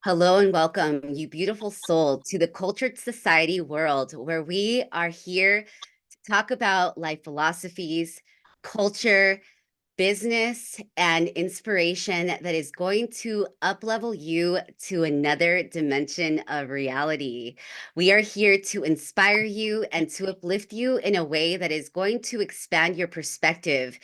Hello and welcome, you beautiful soul, to the Cultured Society world, where we are here to talk about life philosophies, culture, business, and inspiration that is going to uplevel you to another dimension of reality. We are here to inspire you and to uplift you in a way that is going to expand your perspective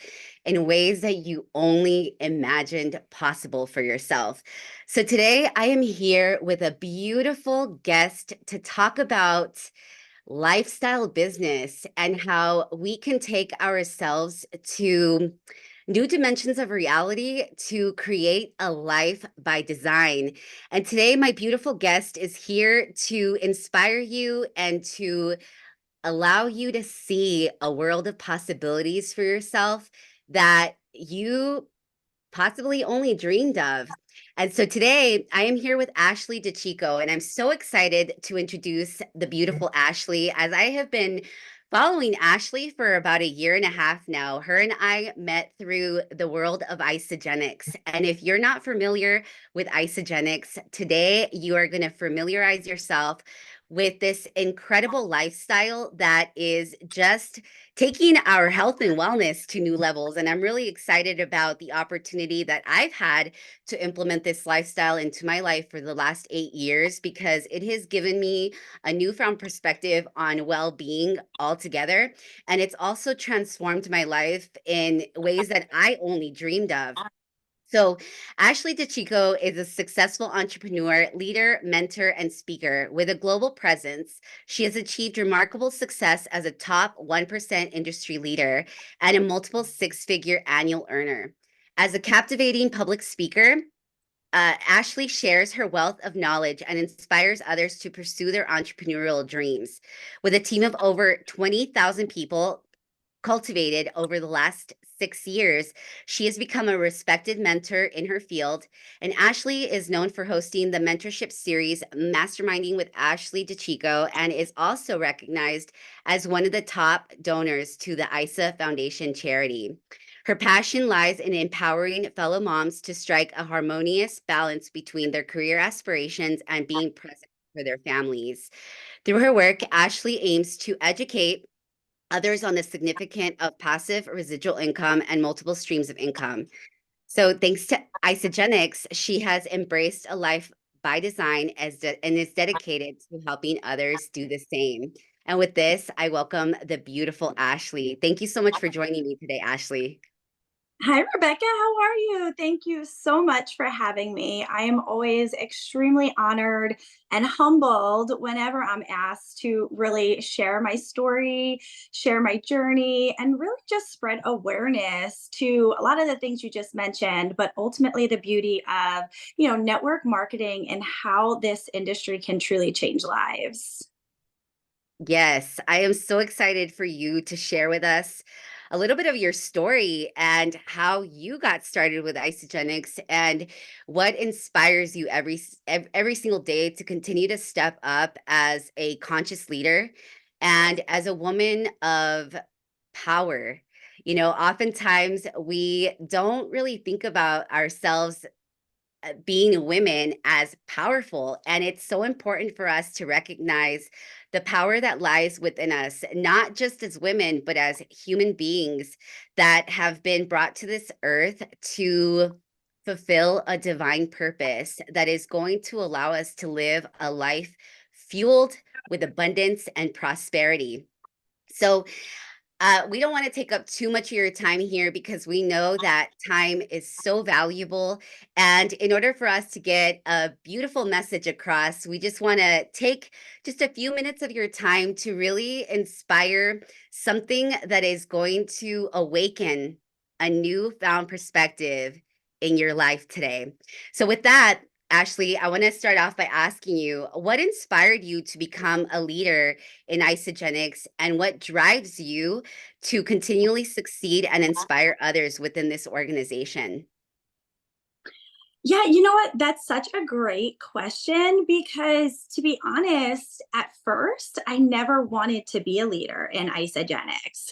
in ways that you only imagined possible for yourself. So today I am here with a beautiful guest to talk about lifestyle business and how we can take ourselves to new dimensions of reality to create a life by design. And today, my beautiful guest is here to inspire you and to allow you to see a world of possibilities for yourself that you possibly only dreamed of. And so today I am here with Ashley DeChico, and I'm so excited to introduce the beautiful Ashley, as I have been following Ashley for about a year and a half now. Her and I met through the world of Isagenix. And if you're not familiar with Isagenix, today you are going to familiarize yourself with this incredible lifestyle that is just taking our health and wellness to new levels. And I'm really excited about the opportunity that I've had to implement this lifestyle into my life for the last 8 years, because it has given me a newfound perspective on well-being altogether. And it's also transformed my life in ways that I only dreamed of. So, Ashley DeChico is a successful entrepreneur, leader, mentor, and speaker with a global presence. She has achieved remarkable success as a top 1% industry leader and a multiple six-figure annual earner. As a captivating public speaker, Ashley shares her wealth of knowledge and inspires others to pursue their entrepreneurial dreams. With a team of over 20,000 people cultivated over the last 6 years, she has become a respected mentor in her field. And Ashley is known for hosting the mentorship series Masterminding with Ashley DeChico, and is also recognized as one of the top donors to the ISA Foundation charity. Her passion lies in empowering fellow moms to strike a harmonious balance between their career aspirations and being present for their families. Through her work, Ashley aims to educate others on the significance of passive residual income and multiple streams of income. So thanks to Isagenix, she has embraced a life by design and is dedicated to helping others do the same. And with this, I welcome the beautiful Ashley. Thank you so much for joining me today, Ashley. Hi, Rebecca. How are you? Thank you so much for having me. I am always extremely honored and humbled whenever I'm asked to really share my story, share my journey, and really just spread awareness to a lot of the things you just mentioned, but ultimately the beauty of, network marketing and how this industry can truly change lives. Yes, I am so excited for you to share with us a little bit of your story and how you got started with Isagenix and what inspires you every single day to continue to step up as a conscious leader and as a woman of power. Oftentimes we don't really think about ourselves being women as powerful. And it's so important for us to recognize the power that lies within us, not just as women, but as human beings that have been brought to this earth to fulfill a divine purpose that is going to allow us to live a life fueled with abundance and prosperity. So, we don't want to take up too much of your time here because we know that time is so valuable. And in order for us to get a beautiful message across, we just want to take just a few minutes of your time to really inspire something that is going to awaken a newfound perspective in your life today. So, with that, Ashley, I want to start off by asking you what inspired you to become a leader in Isagenix and what drives you to continually succeed and inspire others within this organization? Yeah, you know what? That's such a great question because, to be honest, at first, I never wanted to be a leader in Isagenix.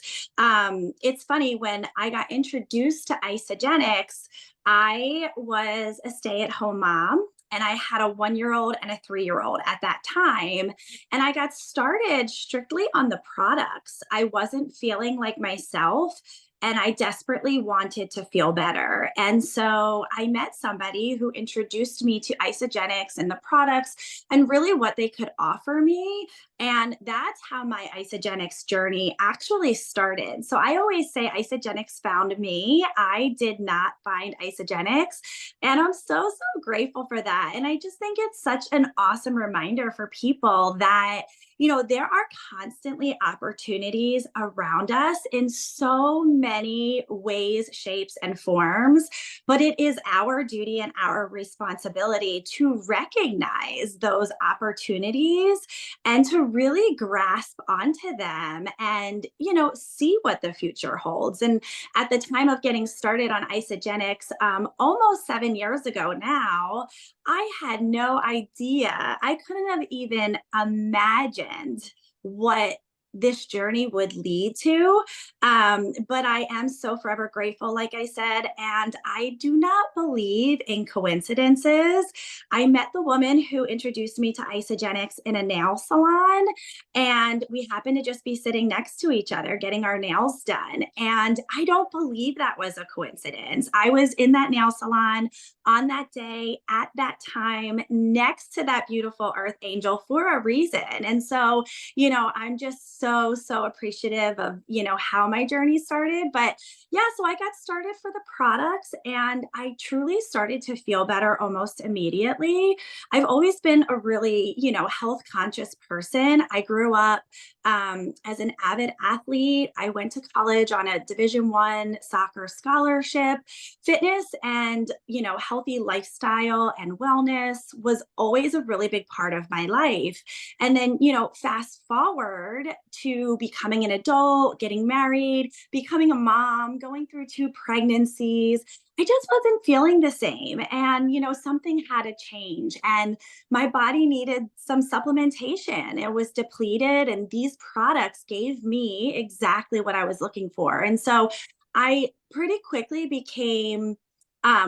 It's funny, when I got introduced to Isagenix, I was a stay at home mom. and I had a 1-year-old and a 3-year-old at that time. And I got started strictly on the products. I wasn't feeling like myself. And I desperately wanted to feel better. And so I met somebody who introduced me to Isogenics and the products and really what they could offer me. And that's how my Isogenics journey actually started. So I always say Isogenics found me. I did not find Isogenics. And I'm so, so grateful for that. And I just think it's such an awesome reminder for people that, there are constantly opportunities around us in so many ways, shapes, and forms. But it is our duty and our responsibility to recognize those opportunities and to really grasp onto them and, see what the future holds. And at the time of getting started on Isogenics, almost 7 years ago now, I had no idea. I couldn't have even imagined what this journey would lead to. But I am so forever grateful, like I said, and I do not believe in coincidences. I met the woman who introduced me to Isogenics in a nail salon, and we happened to just be sitting next to each other getting our nails done. And I don't believe that was a coincidence. I was in that nail salon on that day at that time next to that beautiful earth angel for a reason. And so, I'm just so, so appreciative of, how my journey started. But yeah, so I got started for the products and I truly started to feel better almost immediately. I've always been a really, health conscious person. I grew up as an avid athlete. I went to college on a Division I soccer scholarship. Fitness and, healthy lifestyle and wellness was always a really big part of my life. And then, fast forward to becoming an adult, getting married, becoming a mom, going through 2 pregnancies. I just wasn't feeling the same. And, something had to change. And my body needed some supplementation. It was depleted. And these products gave me exactly what I was looking for. And so I pretty quickly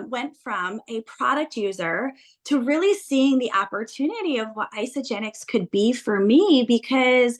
went from a product user to really seeing the opportunity of what Isogenics could be for me because,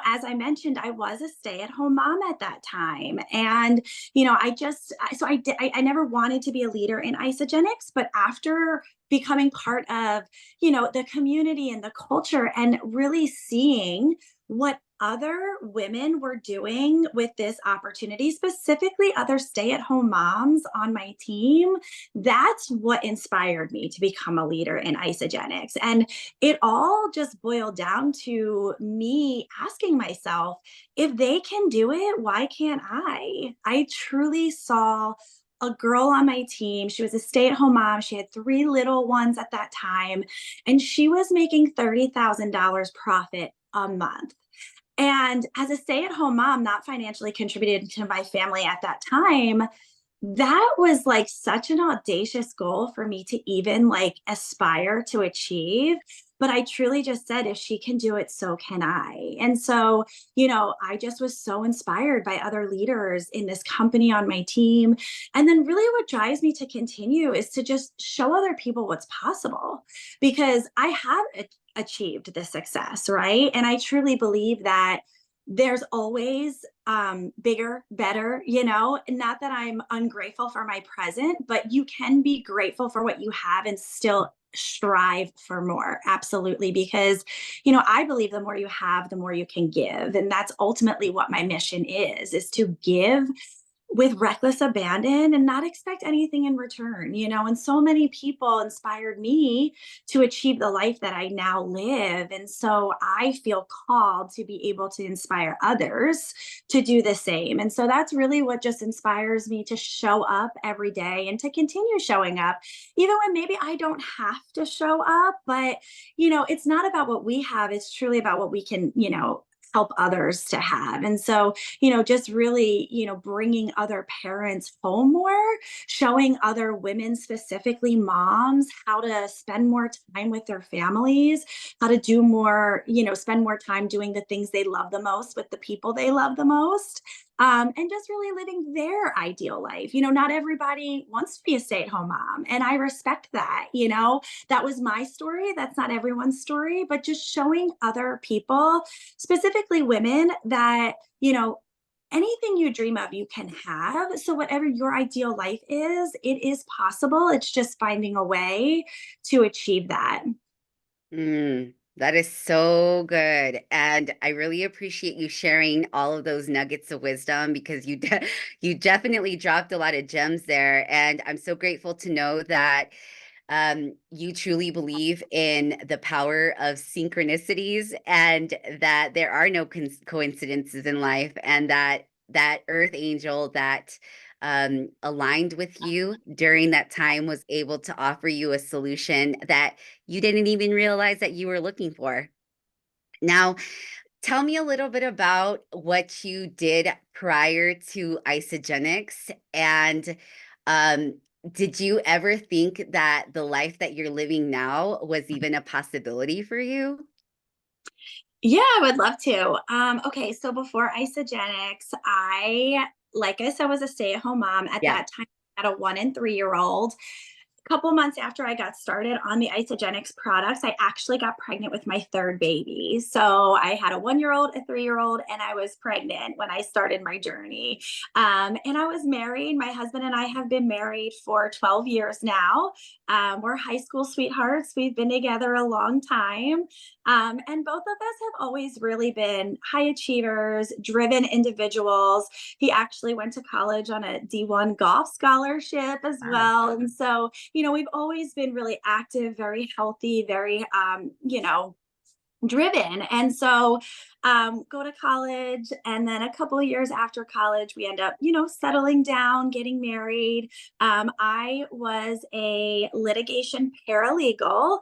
as I mentioned, I was a stay-at-home mom at that time. And, I never wanted to be a leader in Isogenics, but after becoming part of, the community and the culture and really seeing what other women were doing with this opportunity, specifically other stay-at-home moms on my team, that's what inspired me to become a leader in Isogenics. And it all just boiled down to me asking myself, if they can do it, why can't I? I truly saw a girl on my team. She was a stay-at-home mom. She had 3 little ones at that time, and she was making $30,000 profit a month. And as a stay-at-home mom, not financially contributed to my family at that time, that was like such an audacious goal for me to even like aspire to achieve. But I truly just said, if she can do it, so can I. And so, I just was so inspired by other leaders in this company on my team. And then, really, what drives me to continue is to just show other people what's possible because I have achieved this success, right? And I truly believe that there's always bigger, better, not that I'm ungrateful for my present, but you can be grateful for what you have and still strive for more. Absolutely. Because, I believe the more you have, the more you can give. And that's ultimately what my mission is to give with reckless abandon and not expect anything in return, and so many people inspired me to achieve the life that I now live. And so I feel called to be able to inspire others to do the same. And so that's really what just inspires me to show up every day and to continue showing up, even when maybe I don't have to show up. But, it's not about what we have, it's truly about what we can, help others to have. And so, just really, bringing other parents home more, showing other women, specifically moms, how to spend more time with their families, how to do more, spend more time doing the things they love the most with the people they love the most. And just really living their ideal life. Not everybody wants to be a stay-at-home mom, and I respect that. That was my story. That's not everyone's story, but just showing other people, specifically women, that, anything you dream of, you can have. So, whatever your ideal life is, it is possible. It's just finding a way to achieve that. That is so good. And I really appreciate you sharing all of those nuggets of wisdom because you definitely dropped a lot of gems there. And I'm so grateful to know that you truly believe in the power of synchronicities and that there are no coincidences in life, and that earth angel that aligned with you during that time was able to offer you a solution that you didn't even realize that you were looking for. Now, tell me a little bit about what you did prior to Isagenix, and um, did you ever think that the life that you're living now was even a possibility for you? Yeah, I would love to. Okay, so before Isagenix, like I said, was a stay-at-home mom. At Yeah. that time, I had a 1 and 3-year-old. Couple months after I got started on the Isagenix products, I actually got pregnant with my third baby. So I had a 1-year-old, a 3-year-old, and I was pregnant when I started my journey. And I was married. My husband and I have been married for 12 years now. We're high school sweethearts. We've been together a long time. And both of us have always really been high achievers, driven individuals. He actually went to college on a D1 golf scholarship as Wow. well. And so, we've always been really active, very healthy, very, driven. And so, go to college. And then a couple of years after college, we end up, settling down, getting married. I was a litigation paralegal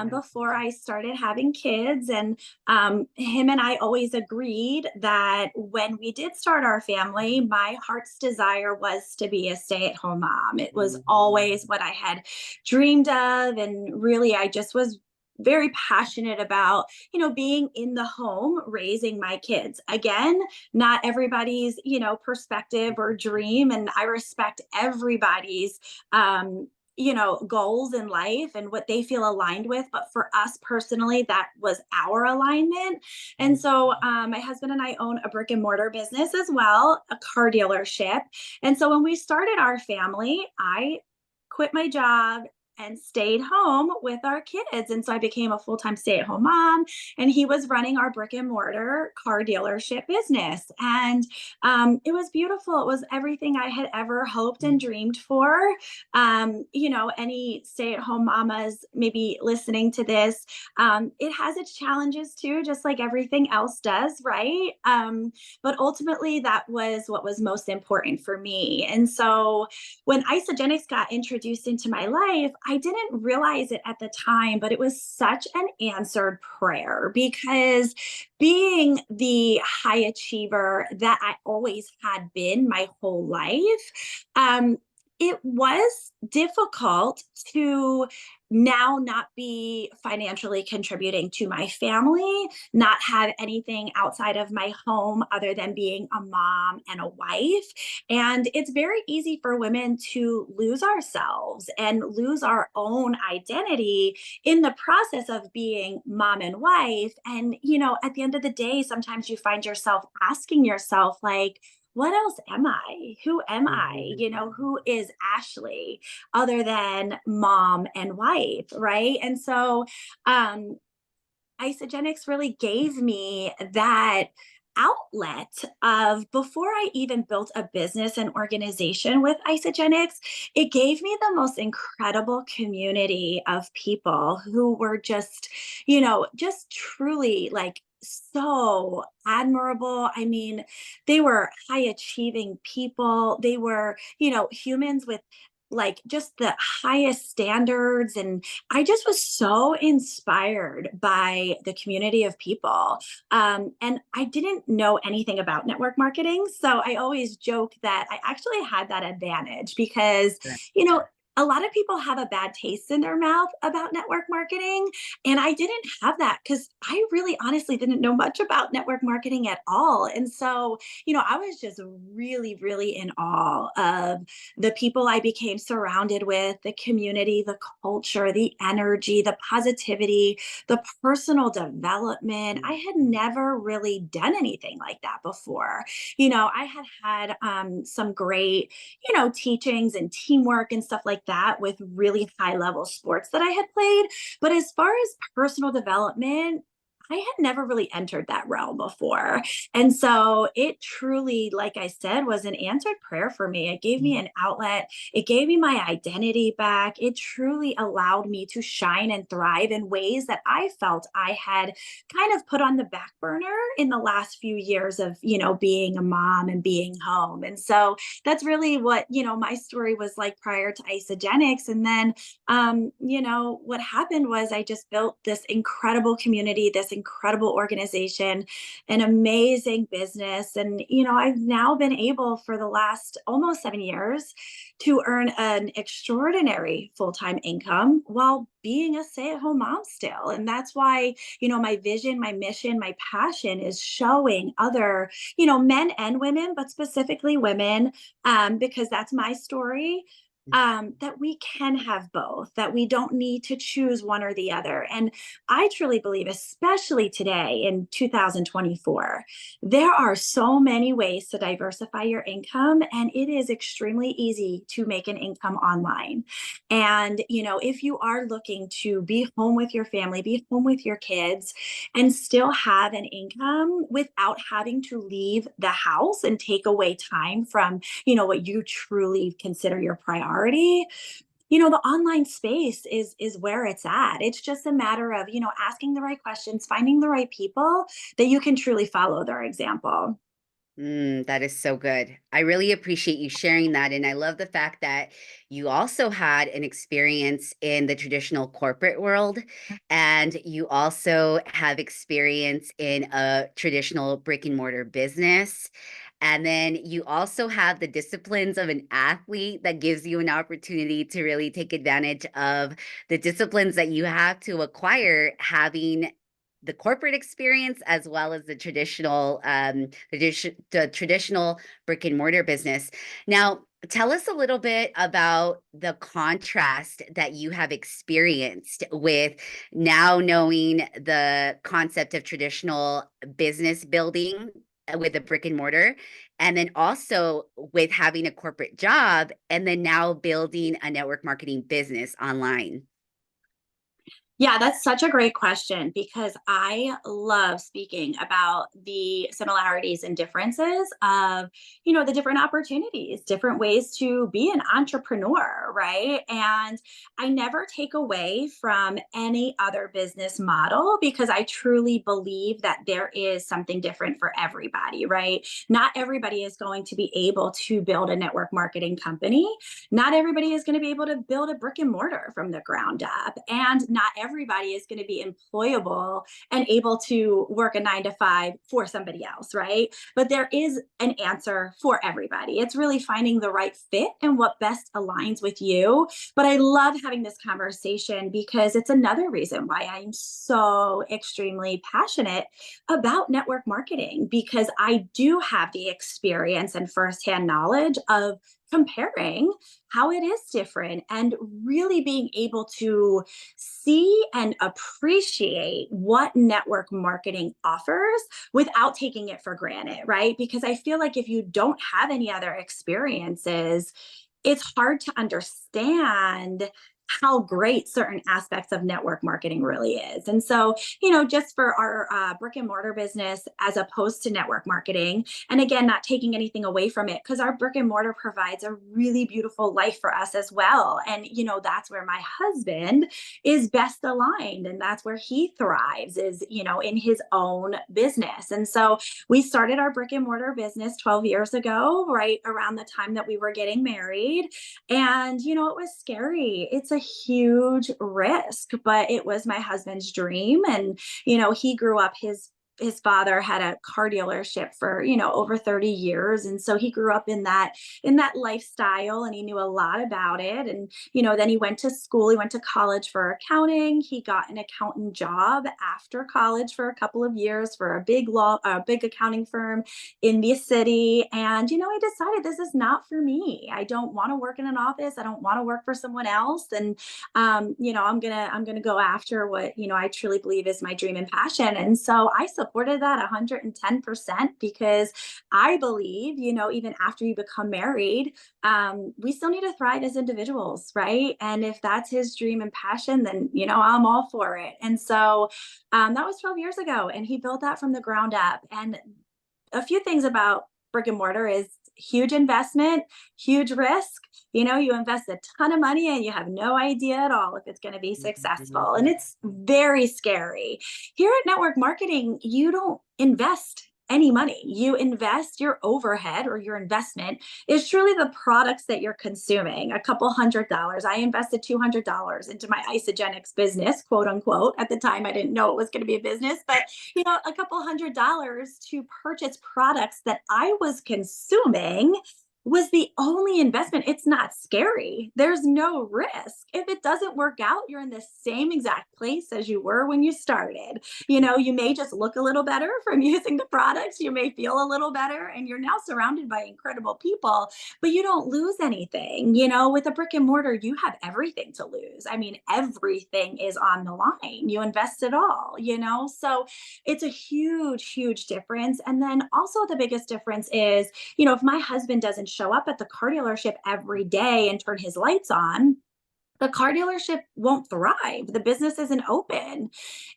before I started having kids. And him and I always agreed that when we did start our family, my heart's desire was to be a stay at home mom. It was always what I had dreamed of. And really, I just was very passionate about, being in the home raising my kids. Again, not everybody's, perspective or dream, and I respect everybody's goals in life and what they feel aligned with. But for us personally, that was our alignment. And so my husband and I own a brick and mortar business as well, a car dealership. And so when we started our family, I quit my job and stayed home with our kids. And so I became a full-time stay-at-home mom, and he was running our brick and mortar car dealership business. And it was beautiful. It was everything I had ever hoped and dreamed for. Any stay-at-home mamas maybe listening to this, it has its challenges too, just like everything else does, right? But ultimately, that was what was most important for me. And so when Isagenix got introduced into my life, I didn't realize it at the time, but it was such an answered prayer, because being the high achiever that I always had been my whole life, it was difficult to now not be financially contributing to my family, not have anything outside of my home other than being a mom and a wife. And it's very easy for women to lose ourselves and lose our own identity in the process of being mom and wife. And, at the end of the day, sometimes you find yourself asking yourself, like, what else am I? Who am I? Who is Ashley other than mom and wife? Right. And so, Isagenix really gave me that outlet of, before I even built a business and organization with Isagenix, it gave me the most incredible community of people who were just truly, like, so admirable. I mean, they were high achieving people. They were, humans with like just the highest standards. And I just was so inspired by the community of people. And I didn't know anything about network marketing. So I always joke that I actually had that advantage because, you know, a lot of people have a bad taste in their mouth about network marketing. And I didn't have that because I really honestly didn't know much about network marketing at all. And so, I was just really, really in awe of the people I became surrounded with, the community, the culture, the energy, the positivity, the personal development. I had never really done anything like that before. I had some great, teachings and teamwork and stuff like that with really high level sports that I had played. But as far as personal development, I had never really entered that realm before. And so it truly, like I said, was an answered prayer for me. It gave me an outlet. It gave me my identity back. It truly allowed me to shine and thrive in ways that I felt I had kind of put on the back burner in the last few years of, being a mom and being home. And so that's really what, my story was like prior to Isogenics. And then what happened was I just built this incredible community, this incredible organization, an amazing business. And, I've now been able for the last almost 7 years to earn an extraordinary full-time income while being a stay-at-home mom still. And that's why, my vision, my mission, my passion is showing other, men and women, but specifically women, because that's my story, that we can have both, that we don't need to choose one or the other. And I truly believe, especially today in 2024, there are so many ways to diversify your income, and it is extremely easy to make an income online. And, if you are looking to be home with your family, be home with your kids, and still have an income without having to leave the house and take away time from what you truly consider your priority, the online space is where it's at. It's just a matter of, asking the right questions, finding the right people that you can truly follow their example. That is so good. I really appreciate you sharing that. And I love the fact that you also had an experience in the traditional corporate world, and you also have experience in a traditional brick and mortar business. And then you also have the disciplines of an athlete that gives you an opportunity to really take advantage of the disciplines that you have to acquire having the corporate experience as well as the traditional brick and mortar business. Now, tell us a little bit about the contrast that you have experienced with now knowing the concept of traditional business building with a brick and mortar, and then also with having a corporate job, and then now building a network marketing business online. Yeah, that's such a great question because I love speaking about the similarities and differences of, the different opportunities, different ways to be an entrepreneur, right? And I never take away from any other business model because I truly believe that there is something different for everybody, right? Not everybody is going to be able to build a network marketing company. Not everybody is going to be able to build a brick and mortar from the ground up. And not everybody is going to be employable and able to work a 9 to 5 for somebody else, right? But there is an answer for everybody. It's really finding the right fit and what best aligns with you. But I love having this conversation because it's another reason why I'm so extremely passionate about network marketing because I do have the experience and firsthand knowledge of comparing how it is different and really being able to see and appreciate what network marketing offers without taking it for granted, right? Because I feel like if you don't have any other experiences, it's hard to understand how great certain aspects of network marketing really is. And so, just for our brick and mortar business as opposed to network marketing, and again, not taking anything away from it, because our brick and mortar provides a really beautiful life for us as well. And, that's where my husband is best aligned. And that's where he thrives is, in his own business. And so we started our brick and mortar business 12 years ago, right around the time that we were getting married. And, it was scary. It's a huge risk, but it was my husband's dream. And, he grew up, his father had a car dealership for over 30 years, and so he grew up in that lifestyle, and he knew a lot about it. And then he went to school, he went to college for accounting. He got an accountant job after college for a couple of years for a big accounting firm in the city. And he decided, this is not for me. I don't want to work in an office, I don't want to work for someone else. And I'm gonna go after what I truly believe is my dream and passion. And so I supported that 110% because I believe, even after you become married, we still need to thrive as individuals, right? And if that's his dream and passion, then I'm all for it. And so that was 12 years ago, and he built that from the ground up. And a few things about brick and mortar is huge investment, huge risk. You invest a ton of money and you have no idea at all if it's going to be successful. And it's very scary. Here at Network Marketing, you don't invest any money. You invest your overhead, or your investment is truly the products that you're consuming. A couple $100. I invested $200 into my Isogenics business, quote unquote. At the time, I didn't know it was going to be a business, but a couple $100 to purchase products that I was consuming was the only investment. It's not scary. There's no risk. If it doesn't work out, you're in the same exact place as you were when you started. You may just look a little better from using the products. You may feel a little better, and you're now surrounded by incredible people, but you don't lose anything. With a brick and mortar, you have everything to lose. I mean, everything is on the line. You invest it all, so it's a huge, huge difference. And then also the biggest difference is, if my husband doesn't show up at the car dealership every day and turn his lights on, the car dealership won't thrive. The business isn't open.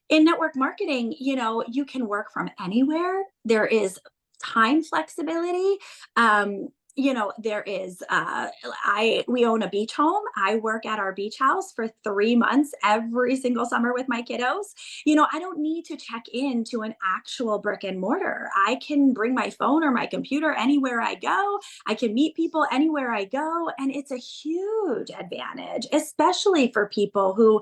In network marketing, you can work from anywhere. There is time flexibility. There is we own a beach home. I work at our beach house for 3 months every single summer with my kiddos. I don't need to check into an actual brick and mortar. I can bring my phone or my computer anywhere I go. I can meet people anywhere I go. And it's a huge advantage, especially for people who,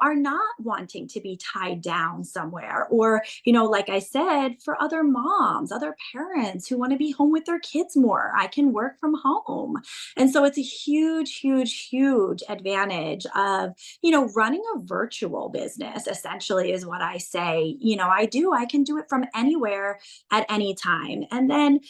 are not wanting to be tied down somewhere. Or, like I said, for other moms, other parents who want to be home with their kids more, I can work from home. And so it's a huge, huge, huge advantage of, running a virtual business, essentially, is what I say. I can do it from anywhere at any time. And then,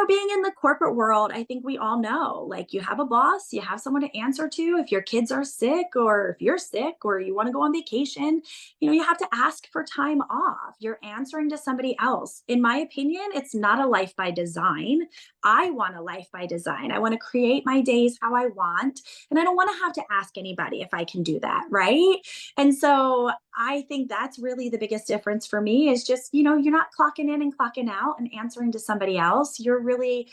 being in the corporate world, I think we all know, like, you have a boss, you have someone to answer to. If your kids are sick, or if you're sick, or you want to go on vacation, you have to ask for time off. You're answering to somebody else. In my opinion, it's not a life by design. I want a life by design. I want to create my days how I want. And I don't want to have to ask anybody if I can do that. Right. And so I think that's really the biggest difference for me is just, you're not clocking in and clocking out and answering to somebody else. You're really,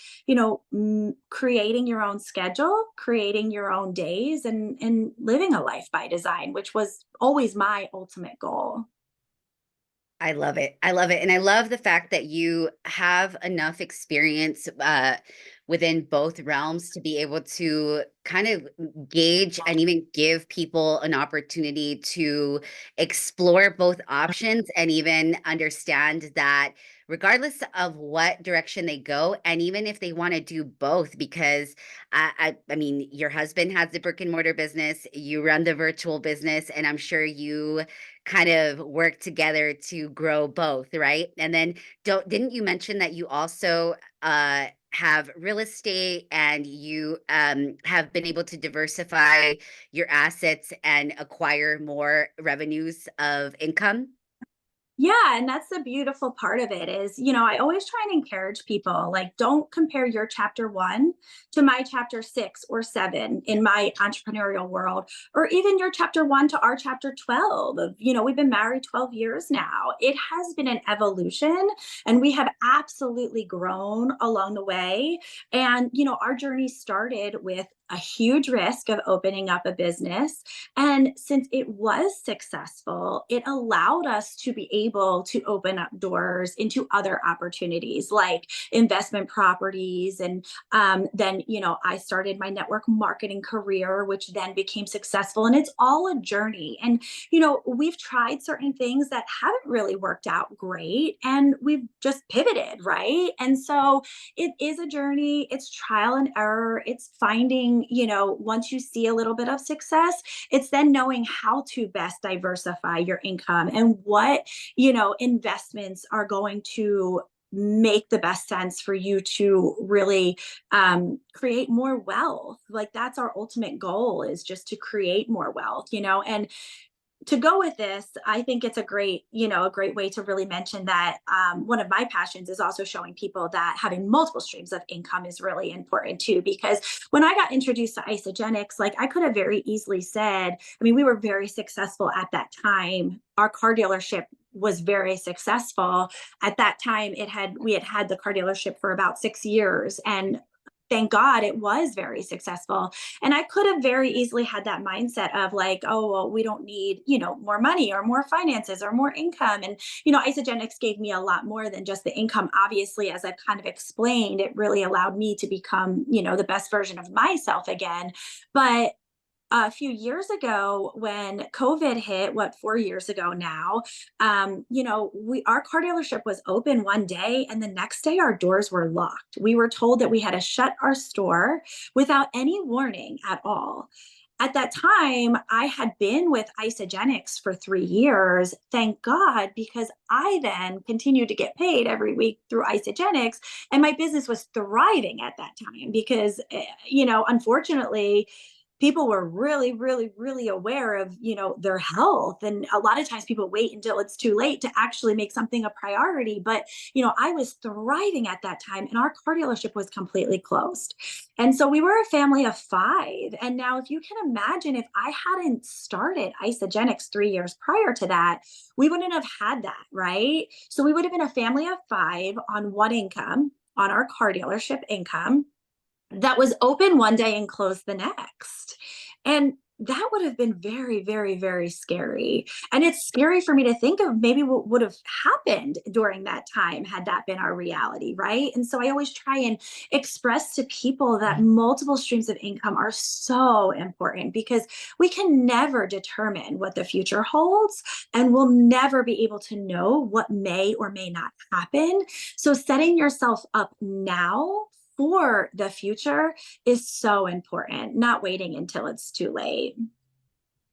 creating your own schedule, creating your own days, and living a life by design, which was always my ultimate goal. I love it. I love it. And I love the fact that you have enough experience within both realms to be able to kind of gauge and even give people an opportunity to explore both options and even understand that regardless of what direction they go, and even if they want to do both, because I mean, your husband has the brick and mortar business, you run the virtual business, and I'm sure you kind of work together to grow both, right? And then didn't you mention that you also have real estate, and you have been able to diversify your assets and acquire more revenues of income? Yeah, and that's the beautiful part of it is, I always try and encourage people like don't compare your chapter 1 to my chapter 6 or 7 in my entrepreneurial world, or even your chapter 1 to our chapter 12 of, we've been married 12 years now. It has been an evolution and we have absolutely grown along the way. And, our journey started with a huge risk of opening up a business. And since it was successful, it allowed us to be able to open up doors into other opportunities like investment properties. And then, I started my network marketing career, which then became successful. And it's all a journey. And, we've tried certain things that haven't really worked out great. And we've just pivoted, right? And so it is a journey. It's trial and error. It's finding, once you see a little bit of success, it's then knowing how to best diversify your income and what, investments are going to make the best sense for you to really create more wealth. Like that's our ultimate goal, is just to create more wealth, and to go with this, I think it's a great way to really mention that one of my passions is also showing people that having multiple streams of income is really important too. Because when I got introduced to Isogenics, like I could have very easily said, I mean, we were very successful at that time. Our car dealership was very successful at that time. We had had the car dealership for about 6 years, and thank God it was very successful. And I could have very easily had that mindset of like, oh, well, we don't need, more money or more finances or more income. And, Isogenics gave me a lot more than just the income. Obviously, as I've kind of explained, it really allowed me to become, the best version of myself again. But a few years ago when COVID hit, 4 years ago now, our car dealership was open one day and the next day our doors were locked. We were told that we had to shut our store without any warning at all. At that time, I had been with Isogenics for 3 years, thank God, because I then continued to get paid every week through Isogenics. And my business was thriving at that time because, unfortunately, people were really, really, really aware of, their health. And a lot of times people wait until it's too late to actually make something a priority. But, I was thriving at that time and our car dealership was completely closed. And so we were a family of 5. And now if you can imagine, if I hadn't started Isogenics 3 years prior to that, we wouldn't have had that, right? So we would have been a family of 5 on one income, on our car dealership income that was open one day and closed the next. And that would have been very, very, very scary. And it's scary for me to think of maybe what would have happened during that time had that been our reality, right? And so I always try and express to people that multiple streams of income are so important because we can never determine what the future holds and we'll never be able to know what may or may not happen. So setting yourself up now for the future is so important, not waiting until it's too late.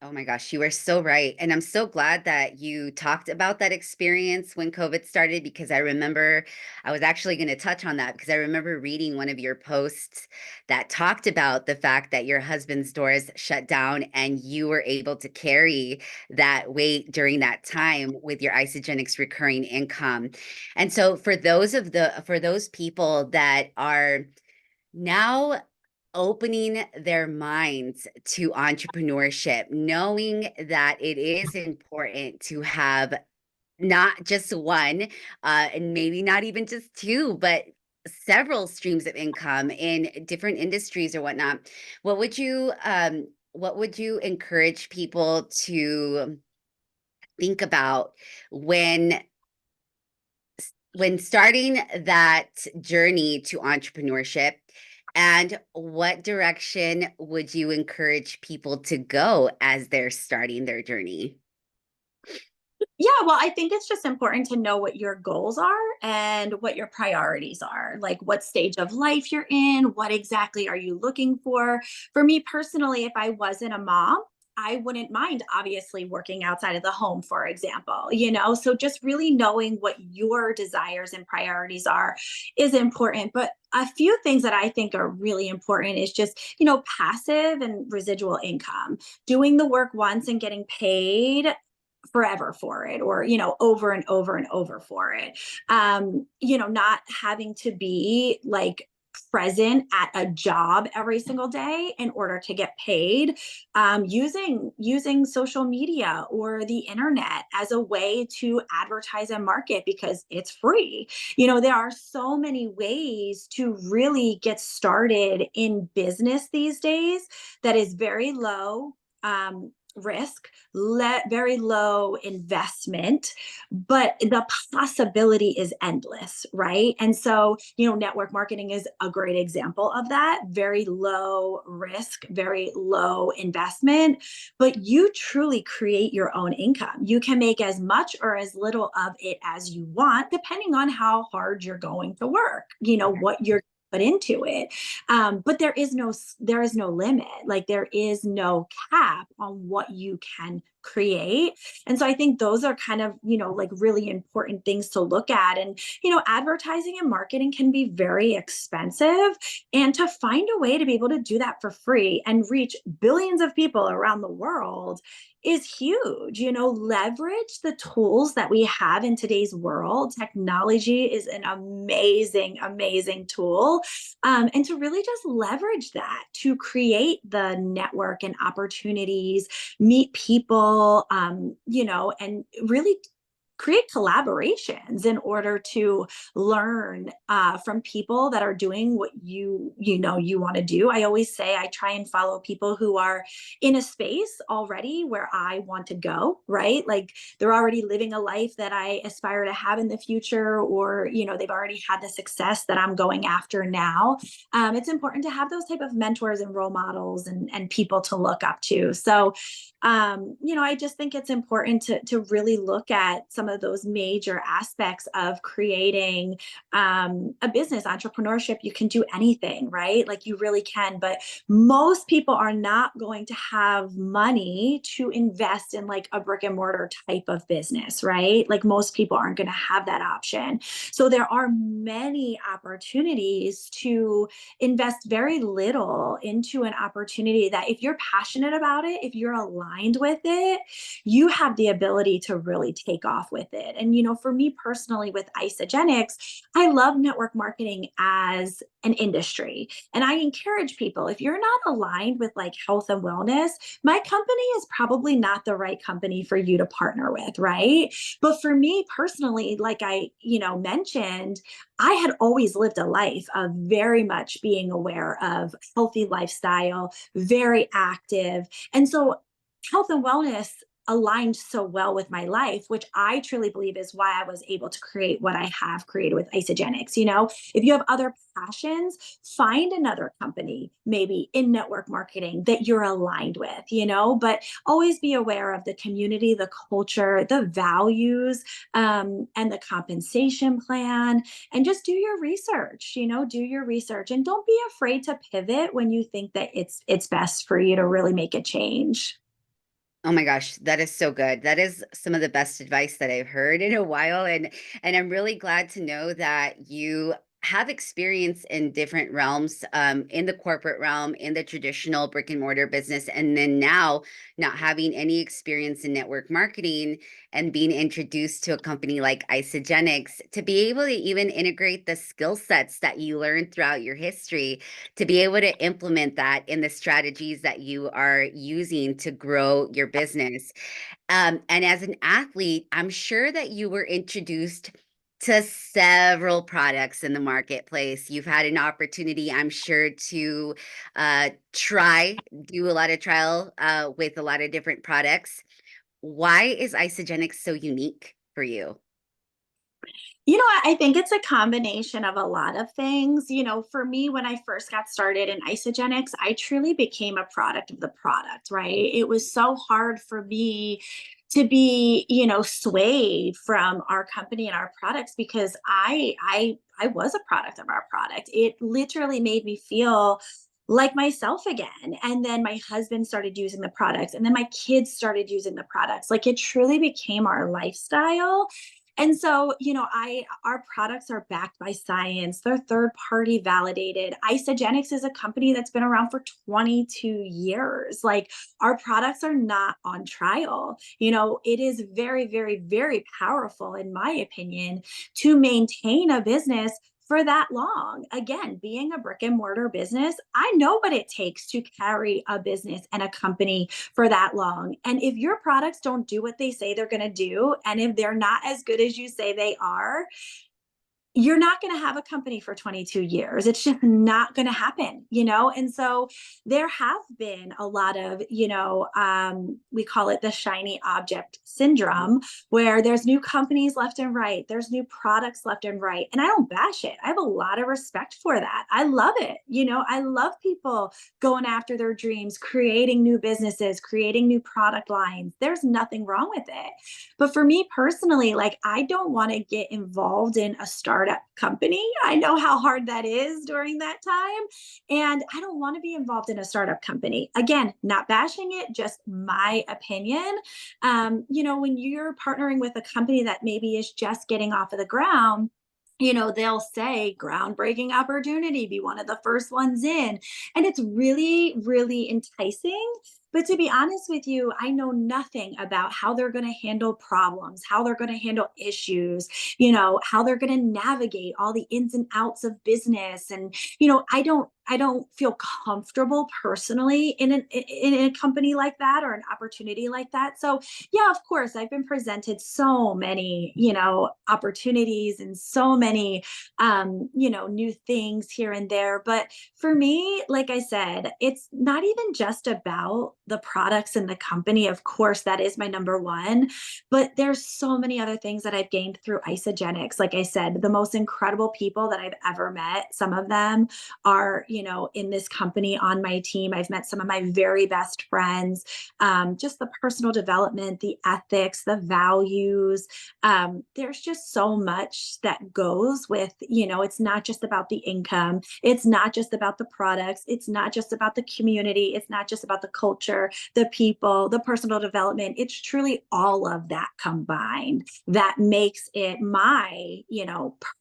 Oh my gosh, you are so right. And I'm so glad that you talked about that experience when COVID started, because I remember I was actually going to touch on that because I remember reading one of your posts that talked about the fact that your husband's doors shut down and you were able to carry that weight during that time with your Isogenics recurring income. And so for those people that are now opening their minds to entrepreneurship, knowing that it is important to have not just one, and maybe not even just two, but several streams of income in different industries or whatnot. What would you encourage people to think about when starting that journey to entrepreneurship, and what direction would you encourage people to go as they're starting their journey? Yeah, well, I think it's just important to know what your goals are and what your priorities are, like what stage of life you're in, what exactly are you looking for. For me personally, if I wasn't a mom, I wouldn't mind obviously working outside of the home, for example, So just really knowing what your desires and priorities are is important. But a few things that I think are really important is just, passive and residual income, doing the work once and getting paid forever for it, or over and over and over for it. Not having to be like present at a job every single day in order to get paid, using social media or the internet as a way to advertise and market because it's free. There are so many ways to really get started in business these days that is very low risk, very low investment, but the possibility is endless, right? And so, network marketing is a great example of that. Very low risk, very low investment, but you truly create your own income. You can make as much or as little of it as you want, depending on how hard you're going to work, what you're put into it. But there is no limit. Like there is no cap on what you can create. And so I think those are kind of, like really important things to look at. And, advertising and marketing can be very expensive. And to find a way to be able to do that for free and reach billions of people around the world is huge. Leverage the tools that we have in today's world. Technology is an amazing, amazing tool. And to really just leverage that to create the network and opportunities, meet people, and really create collaborations in order to learn from people that are doing what you want to do. I always say I try and follow people who are in a space already where I want to go, right? Like they're already living a life that I aspire to have in the future, or they've already had the success that I'm going after now. It's important to have those type of mentors and role models and people to look up to. So I just think it's important to really look at some of those major aspects of creating a business. Entrepreneurship, you can do anything, right? Like you really can, but most people are not going to have money to invest in like a brick and mortar type of business, right? Like most people aren't going to have that option. So there are many opportunities to invest very little into an opportunity that if you're passionate about it, if you're aligned with it, you have the ability to really take off with it. And, for me personally with Isagenix, I love network marketing as an industry. And I encourage people, if you're not aligned with like health and wellness, my company is probably not the right company for you to partner with, right? But for me personally, like I, mentioned, I had always lived a life of very much being aware of healthy lifestyle, very active. And so health and wellness aligned so well with my life, which I truly believe is why I was able to create what I have created with Isagenix. If you have other passions, find another company, maybe in network marketing that you're aligned with, but always be aware of the community, the culture, the values, and the compensation plan, and just do your research, do your research, and don't be afraid to pivot when you think that it's best for you to really make a change. Oh my gosh, that is so good. That is some of the best advice that I've heard in a while. And I'm really glad to know that you have experience in different realms, in the corporate realm, in the traditional brick and mortar business, and then now not having any experience in network marketing and being introduced to a company like Isagenix to be able to even integrate the skill sets that you learned throughout your history, to be able to implement that in the strategies that you are using to grow your business. And as an athlete, I'm sure that you were introduced to several products in the marketplace. You've had an opportunity, I'm sure, to do a lot of trial with a lot of different products. Why is Isagenix so unique for you? I think it's a combination of a lot of things. For me, when I first got started in Isagenix, I truly became a product of the product, right? It was so hard for me to be, swayed from our company and our products because I was a product of our product. It literally made me feel like myself again. And then my husband started using the products, and then my kids started using the products. Like it truly became our lifestyle. And so, our products are backed by science. They're third party validated. Isogenics is a company that's been around for 22 years. Like, our products are not on trial. It is very, very, very powerful, in my opinion, to maintain a business for that long. Again, being a brick and mortar business, I know what it takes to carry a business and a company for that long. And if your products don't do what they say they're going to do, and if they're not as good as you say they are, you're not going to have a company for 22 years. It's just not going to happen. And so there have been a lot of, we call it the shiny object syndrome, where there's new companies left and right. There's new products left and right. And I don't bash it. I have a lot of respect for that. I love it. I love people going after their dreams, creating new businesses, creating new product lines. There's nothing wrong with it. But for me personally, like, I don't want to get involved in a startup company. I know how hard that is during that time. And I don't want to be involved in a startup company. Again, not bashing it, just my opinion. When you're partnering with a company that maybe is just getting off of the ground, they'll say groundbreaking opportunity, be one of the first ones in. And it's really, really enticing. But to be honest with you, I know nothing about how they're going to handle problems, how they're going to handle issues, how they're going to navigate all the ins and outs of business. And, I don't feel comfortable personally in a company like that, or an opportunity like that. So yeah, of course, I've been presented so many, opportunities, and so many, new things here and there. But for me, like I said, it's not even just about the products and the company. Of course, that is my number one, but there's so many other things that I've gained through Isogenics. Like I said, the most incredible people that I've ever met, some of them are, in this company on my team. I've met some of my very best friends. Just the personal development, the ethics, the values. There's just so much that goes with, it's not just about the income. It's not just about the products. It's not just about the community. It's not just about the culture, the people, the personal development. It's truly all of that combined that makes it my,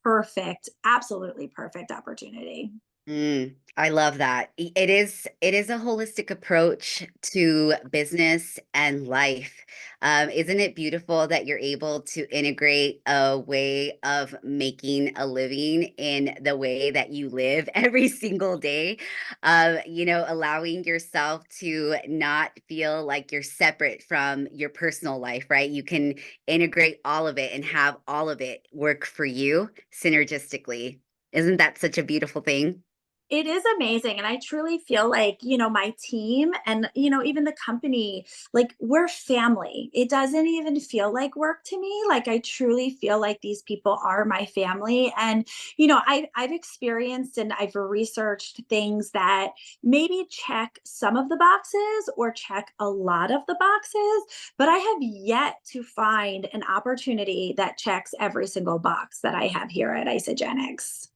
perfect, absolutely perfect opportunity. I love that. It is a holistic approach to business and life. Isn't it beautiful that you're able to integrate a way of making a living in the way that you live every single day? Allowing yourself to not feel like you're separate from your personal life, right? You can integrate all of it and have all of it work for you synergistically. Isn't that such a beautiful thing? It is amazing. And I truly feel like, my team and, even the company, like, we're family. It doesn't even feel like work to me. Like, I truly feel like these people are my family. And, I've experienced and I've researched things that maybe check some of the boxes or check a lot of the boxes, but I have yet to find an opportunity that checks every single box that I have here at Isogenics.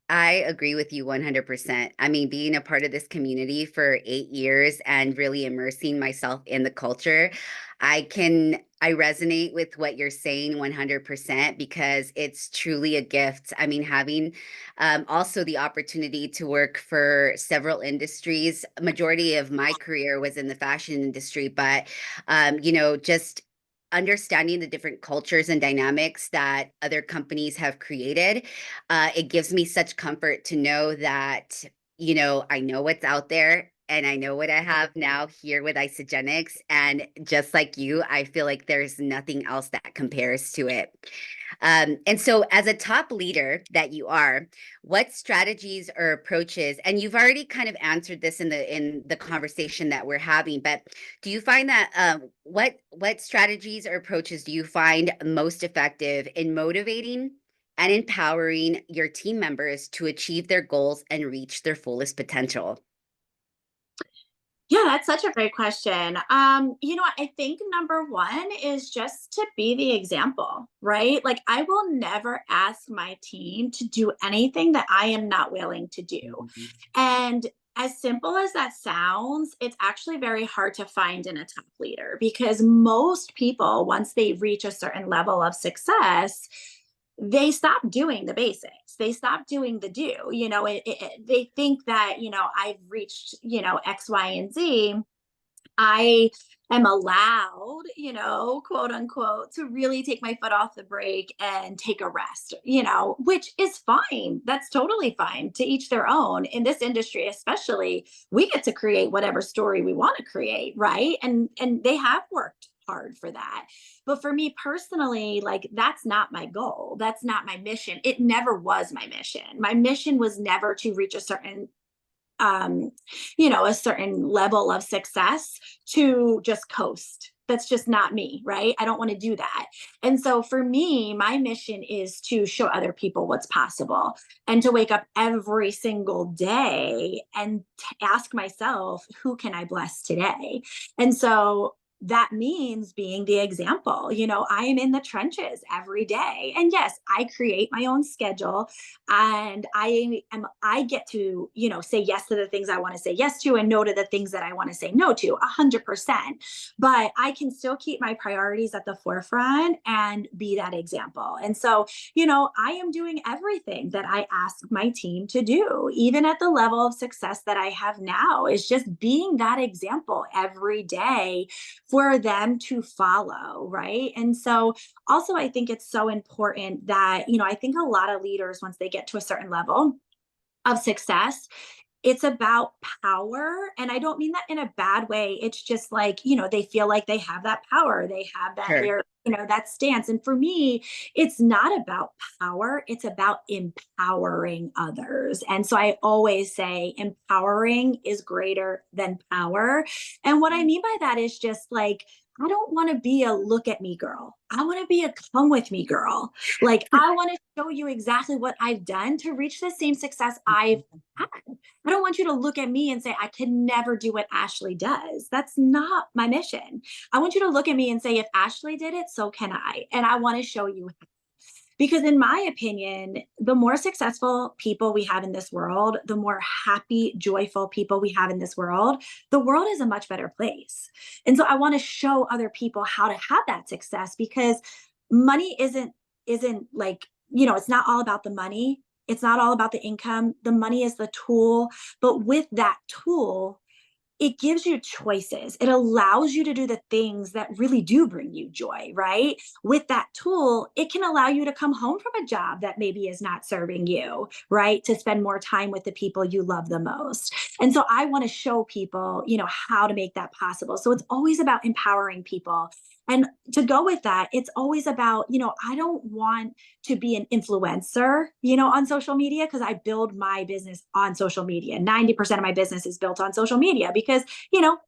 I agree with you 100%. I mean, being a part of this community for 8 years and really immersing myself in the culture, I resonate with what you're saying 100% because it's truly a gift. I mean, having also the opportunity to work for several industries, majority of my career was in the fashion industry, but just understanding the different cultures and dynamics that other companies have created, it gives me such comfort to know that, I know what's out there and I know what I have now here with Isogenics. And just like you, I feel like there's nothing else that compares to it. And so as a top leader that you are, what strategies or approaches, and you've already kind of answered this in the conversation that we're having, but do you find that what strategies or approaches do you find most effective in motivating and empowering your team members to achieve their goals and reach their fullest potential? Yeah, that's such a great question. I think number one is just to be the example, right? Like, I will never ask my team to do anything that I am not willing to do. Mhm. And As simple as that sounds, it's actually very hard to find in a top leader because most people, once they reach a certain level of success, they stop doing the basics. They stop doing the do. They think that, I've reached, X, Y, and Z. I am allowed, quote unquote, to really take my foot off the brake and take a rest, which is fine. That's totally fine, to each their own. In this industry, especially, we get to create whatever story we want to create, right? And they have worked hard for that. But for me personally, like, that's not my goal. That's not my mission. It never was my mission. My mission was never to reach um, a certain level of success to just coast. That's just not me, right? I don't want to do that. And so for me, my mission is to show other people what's possible and to wake up every single day and ask myself, who can I bless today? And so that means being the example. I am in the trenches every day. And yes, I create my own schedule, and I get to, say yes to the things I want to say yes to and no to the things that I want to say no to 100%. But I can still keep my priorities at the forefront and be that example. And so, I am doing everything that I ask my team to do, even at the level of success that I have now, is just being that example every day for them to follow, right? And so also, I think it's so important that, I think a lot of leaders, once they get to a certain level of success, it's about power. And I don't mean that in a bad way. It's just like, they feel like they have that power. They have that, Sure. they're, that stance. And for me, it's not about power. It's about empowering others. And so I always say empowering is greater than power. And what I mean by that is just like, I don't want to be a look at me girl. I want to be a come with me girl. Like, I want to show you exactly what I've done to reach the same success I've had. I don't want you to look at me and say, I can never do what Ashley does. That's not my mission. I want you to look at me and say, if Ashley did it, so can I. And I want to show you. Because, in my opinion, the more successful people we have in this world, the more happy, joyful people we have in this world is a much better place. And so I want to show other people how to have that success, because money isn't like, it's not all about the money. It's not all about the income. The money is the tool. But with that tool, it gives you choices. It allows you to do the things that really do bring you joy, right? With that tool, it can allow you to come home from a job that maybe is not serving you, right? To spend more time with the people you love the most. And so I want to show people, how to make that possible. So it's always about empowering people. And to go with that, it's always about, I don't want to be an influencer, on social media, because I build my business on social media. 90% of my business is built on social media because,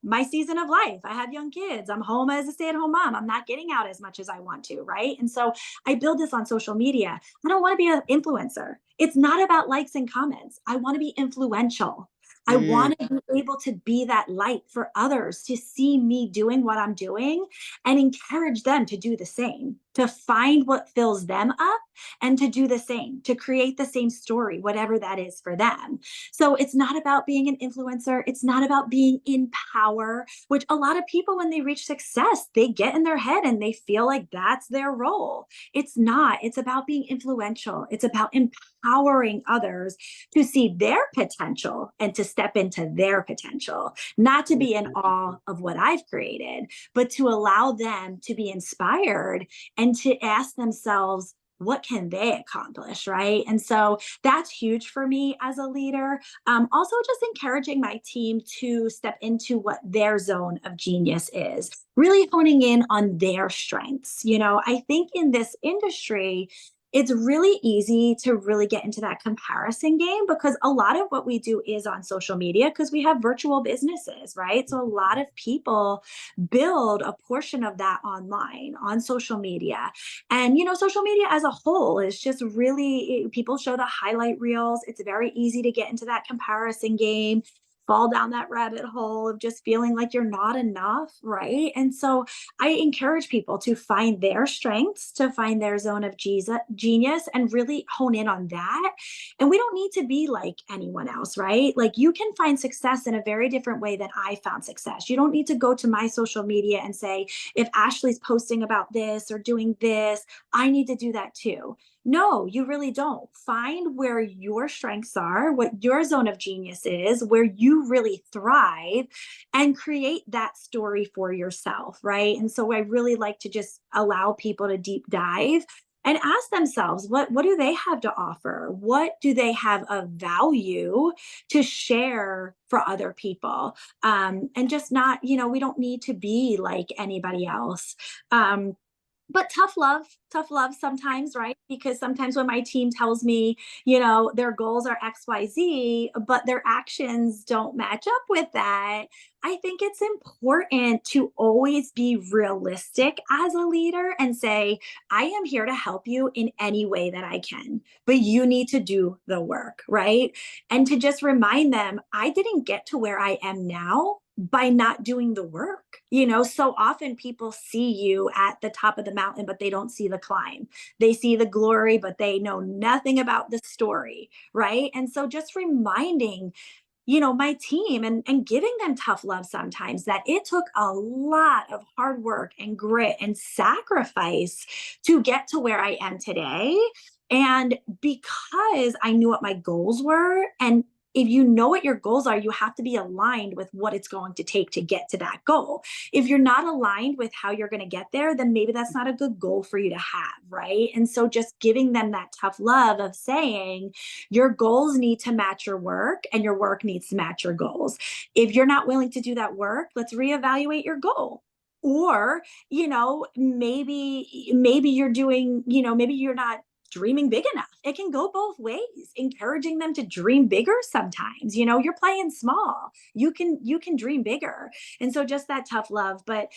my season of life, I have young kids, I'm home as a stay-at-home mom, I'm not getting out as much as I want to, right? And so I build this on social media. I don't want to be an influencer. It's not about likes and comments. I want to be influential. I Mm, want to be able to be that light for others to see me doing what I'm doing and encourage them to do the same, to find what fills them up and to do the same, to create the same story, whatever that is for them. So it's not about being an influencer. It's not about being in power, which a lot of people, when they reach success, they get in their head and they feel like that's their role. It's not. It's about being influential. It's about empowering others to see their potential and to step into their potential, not to be in mm, awe of what I've created, but to allow them to be inspired and to ask themselves, what can they accomplish, right? And so that's huge for me as a leader. Also, just encouraging my team to step into what their zone of genius is, really honing in on their strengths. I think in this industry, it's really easy to really get into that comparison game because a lot of what we do is on social media because we have virtual businesses, right? So a lot of people build a portion of that online on social media. And, social media as a whole is just really, people show the highlight reels. It's very easy to get into that comparison game. fall down that rabbit hole of just feeling like you're not enough, right? And so I encourage people to find their strengths, to find their zone of genius, and really hone in on that. And we don't need to be like anyone else, right? Like you can find success in a very different way than I found success. You don't need to go to my social media and say, if Ashley's posting about this or doing this, I need to do that too. No, you really don't. Find where your strengths are, what your zone of genius is, where you really thrive, and create that story for yourself, right? And so I really like to just allow people to deep dive and ask themselves, what do they have to offer? What do they have of value to share for other people? And just not, we don't need to be like anybody else. But tough love sometimes, right? Because sometimes when my team tells me, their goals are XYZ, but their actions don't match up with that, I think it's important to always be realistic as a leader and say, I am here to help you in any way that I can, but you need to do the work, right? And to just remind them, I didn't get to where I am now by not doing the work. So often people see you at the top of the mountain, but they don't see the climb. They see the glory, but they know nothing about the story, right? And so just reminding my team and giving them tough love sometimes, that it took a lot of hard work and grit and sacrifice to get to where I am today. And because I knew what my goals were, and if you know what your goals are, you have to be aligned with what it's going to take to get to that goal. If you're not aligned with how you're going to get there, then maybe that's not a good goal for you to have, right? And so just giving them that tough love of saying, your goals need to match your work and your work needs to match your goals. If you're not willing to do that work, let's reevaluate your goal. Or, maybe you're doing, maybe you're not dreaming big enough. It can go both ways, encouraging them to dream bigger sometimes. You're playing small. You can dream bigger. And so just that tough love. But,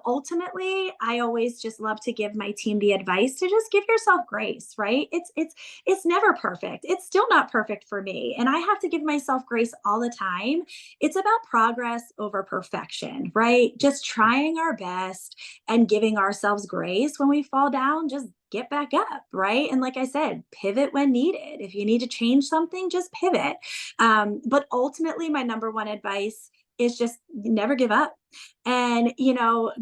ultimately, I always just love to give my team the advice to just give yourself grace, right? It's never perfect. It's still not perfect for me. And I have to give myself grace all the time. It's about progress over perfection, right? Just trying our best and giving ourselves grace when we fall down. Just get back up, right? And like I said, pivot when needed. If you need to change something, just pivot. But ultimately, my number one advice is just never give up. And,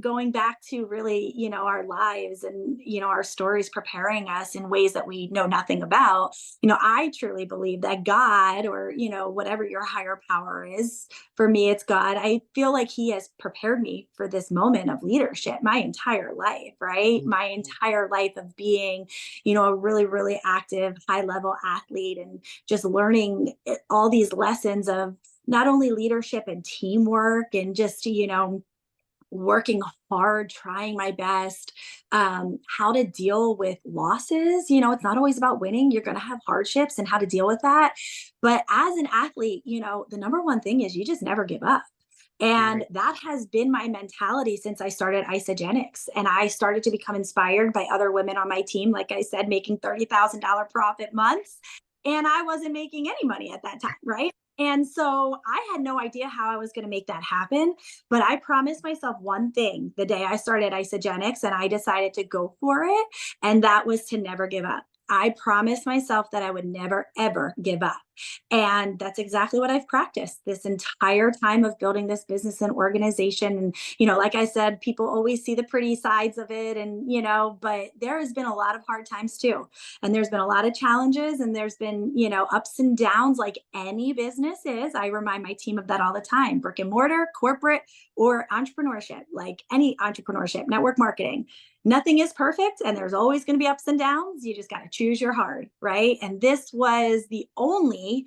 going back to really, our lives and, our stories preparing us in ways that we know nothing about, I truly believe that God, or, whatever your higher power is, for me, it's God. I feel like He has prepared me for this moment of leadership my entire life, right? My entire life of being, a really, really active, high level athlete, and just learning all these lessons of not only leadership and teamwork, and just, working hard, trying my best, how to deal with losses. It's not always about winning. You're going to have hardships, and how to deal with that. But as an athlete, the number one thing is you just never give up. And Right. that has been my mentality since I started Isagenics. And I started to become inspired by other women on my team, like I said, making $30,000 profit months. And I wasn't making any money at that time, right? And so I had no idea how I was going to make that happen. But I promised myself one thing the day I started Isagenics, and I decided to go for it. And that was to never give up. I promised myself that I would never, ever give up. And that's exactly what I've practiced this entire time of building this business and organization. And, like I said, people always see the pretty sides of it. And, but there has been a lot of hard times too. And there's been a lot of challenges, and there's been, ups and downs, like any business is. I remind my team of that all the time: brick and mortar, corporate, or entrepreneurship, like any entrepreneurship, network marketing. Nothing is perfect, and there's always going to be ups and downs. You just got to choose your hard, right? And this was the only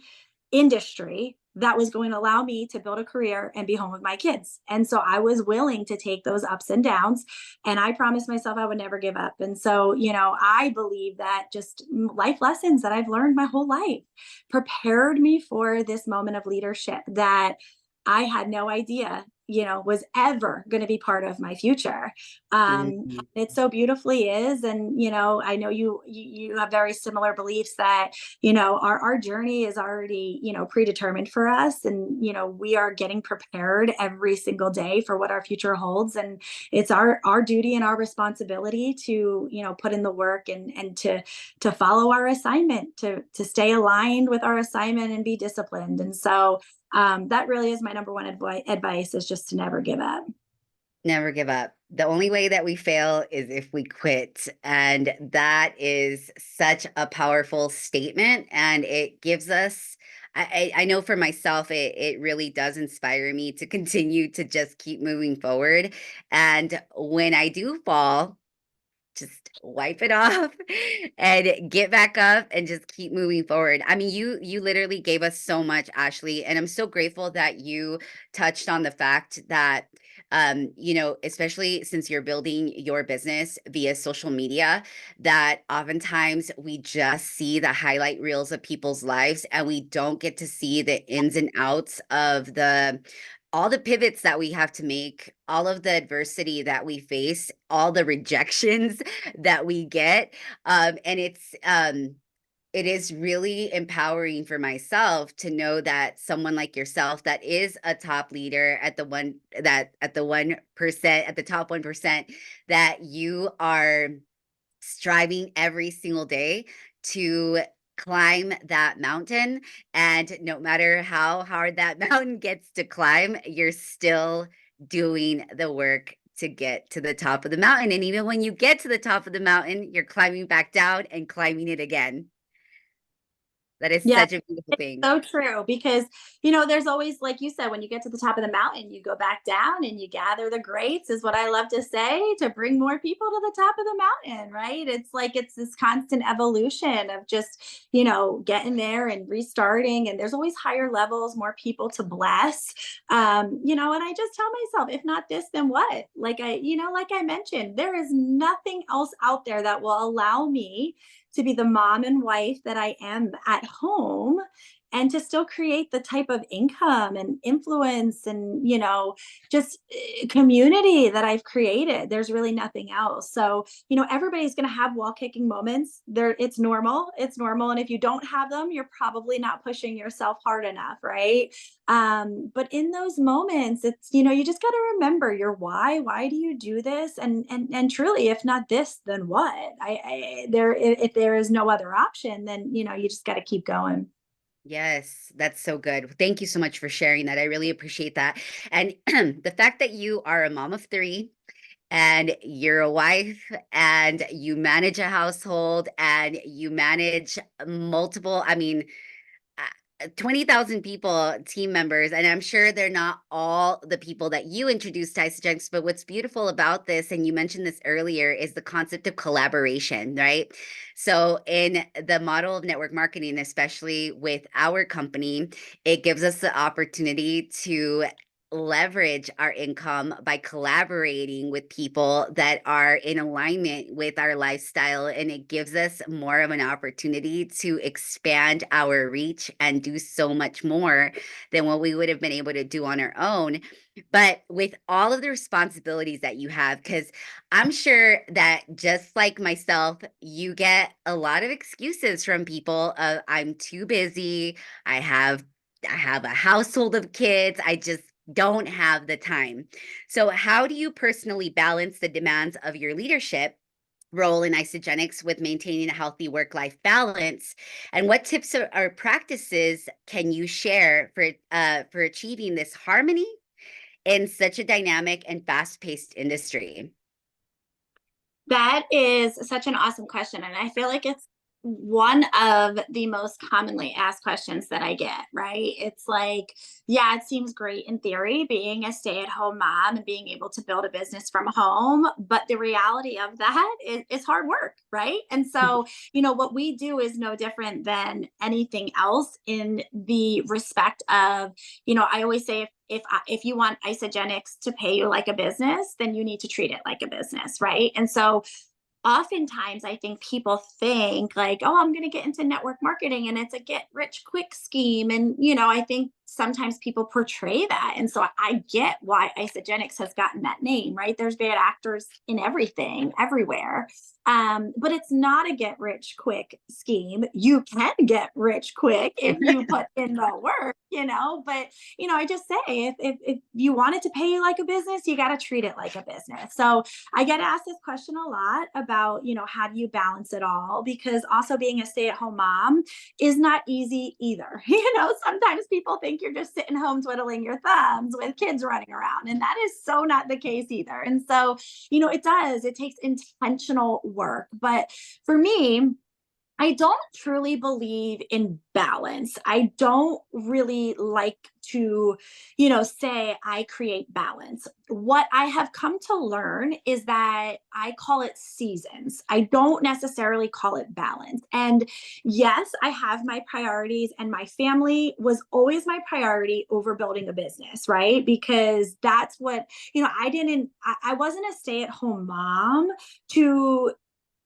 industry that was going to allow me to build a career and be home with my kids. And so I was willing to take those ups and downs, and I promised myself I would never give up. And so, I believe that just life lessons that I've learned my whole life prepared me for this moment of leadership that I had no idea was ever going to be part of my future. Mhm. It so beautifully is. And, I know you have very similar beliefs that, our journey is already, predetermined for us. And, we are getting prepared every single day for what our future holds. And it's our duty and our responsibility to, put in the work and to follow our assignment, to stay aligned with our assignment and be disciplined. And so that really is my number one advice, is just to never give up. Never give up. The only way that we fail is if we quit. And that is such a powerful statement. And it gives us, I know for myself, it really does inspire me to continue to just keep moving forward. And when I do fall, just wipe it off and get back up and just keep moving forward. I mean, you literally gave us so much, Ashley, and I'm so grateful that you touched on the fact that especially since you're building your business via social media, that oftentimes we just see the highlight reels of people's lives and we don't get to see the ins and outs of the all the pivots that we have to make, all of the adversity that we face, all the rejections that we get. And it is really empowering for myself to know that someone like yourself that is a top leader at the 1%, at the top 1%, that you are striving every single day to climb that mountain. And no matter how hard that mountain gets to climb, you're still doing the work to get to the top of the mountain. And even when you get to the top of the mountain, you're climbing back down and climbing it again. That is Yeah, such a beautiful it's thing. so true because, there's always, like you said, when you get to the top of the mountain, you go back down and you gather the greats, is what I love to say, to bring more people to the top of the mountain, right? It's like it's this constant evolution of just, getting there and restarting. And there's always higher levels, more people to bless. And I just tell myself, if not this, then what? Like I mentioned, there is nothing else out there that will allow me to be the mom and wife that I am at home, and to still create the type of income and influence and, just community that I've created. There's really nothing else. So, everybody's going to have wall kicking moments. It's normal. It's normal. And if you don't have them, you're probably not pushing yourself hard enough, right? But in those moments, it's, you just got to remember your why. Why do you do this? And truly, if not this, then what? If there is no other option, then, you just got to keep going. Yes, that's so good. Thank you so much for sharing that. I really appreciate that. And the fact that you are a mom of three and you're a wife and you manage a household and you manage multiple, I mean, 20,000 people, team members, and I'm sure they're not all the people that you introduced to Isagenix, but what's beautiful about this, and you mentioned this earlier, is the concept of collaboration, right? So in the model of network marketing, especially with our company, it gives us the opportunity to leverage our income by collaborating with people that are in alignment with our lifestyle, and it gives us more of an opportunity to expand our reach and do so much more than what we would have been able to do on our own. But with all of the responsibilities that you have, because I'm sure that just like myself, you get a lot of excuses from people of I'm too busy, I have a household of kids, I just don't have the time. So, how do you personally balance the demands of your leadership role in Isagenix with maintaining a healthy work-life balance? And what tips or practices can you share for achieving this harmony in such a dynamic and fast-paced industry? That is such an awesome question. And I feel like it's one of the most commonly asked questions that I get, right? It's like, yeah, it seems great in theory, being a stay at home mom and being able to build a business from home. But the reality of that is hard work, right? And so, what we do is no different than anything else in the respect of, I always say, if you want Isagenix to pay you like a business, then you need to treat it like a business, right? And so oftentimes I think people think like, oh, I'm going to get into network marketing and it's a get rich quick scheme. And, I think sometimes people portray that. And so I get why Isagenix has gotten that name, right? There's bad actors in everything, everywhere. But it's not a get rich quick scheme. You can get rich quick if you put in the work, but I just say if you want it to pay you like a business, you got to treat it like a business. So I get asked this question a lot about, how do you balance it all? Because also being a stay-at-home mom is not easy either. Sometimes people think you're just sitting home twiddling your thumbs with kids running around, and that is so not the case either. And so, it takes intentional work. But for me, I don't truly believe in balance. I don't really like to, say I create balance. What I have come to learn is that I call it seasons. I don't necessarily call it balance. And yes, I have my priorities, and my family was always my priority over building a business, right? Because that's what, I wasn't a stay-at-home mom to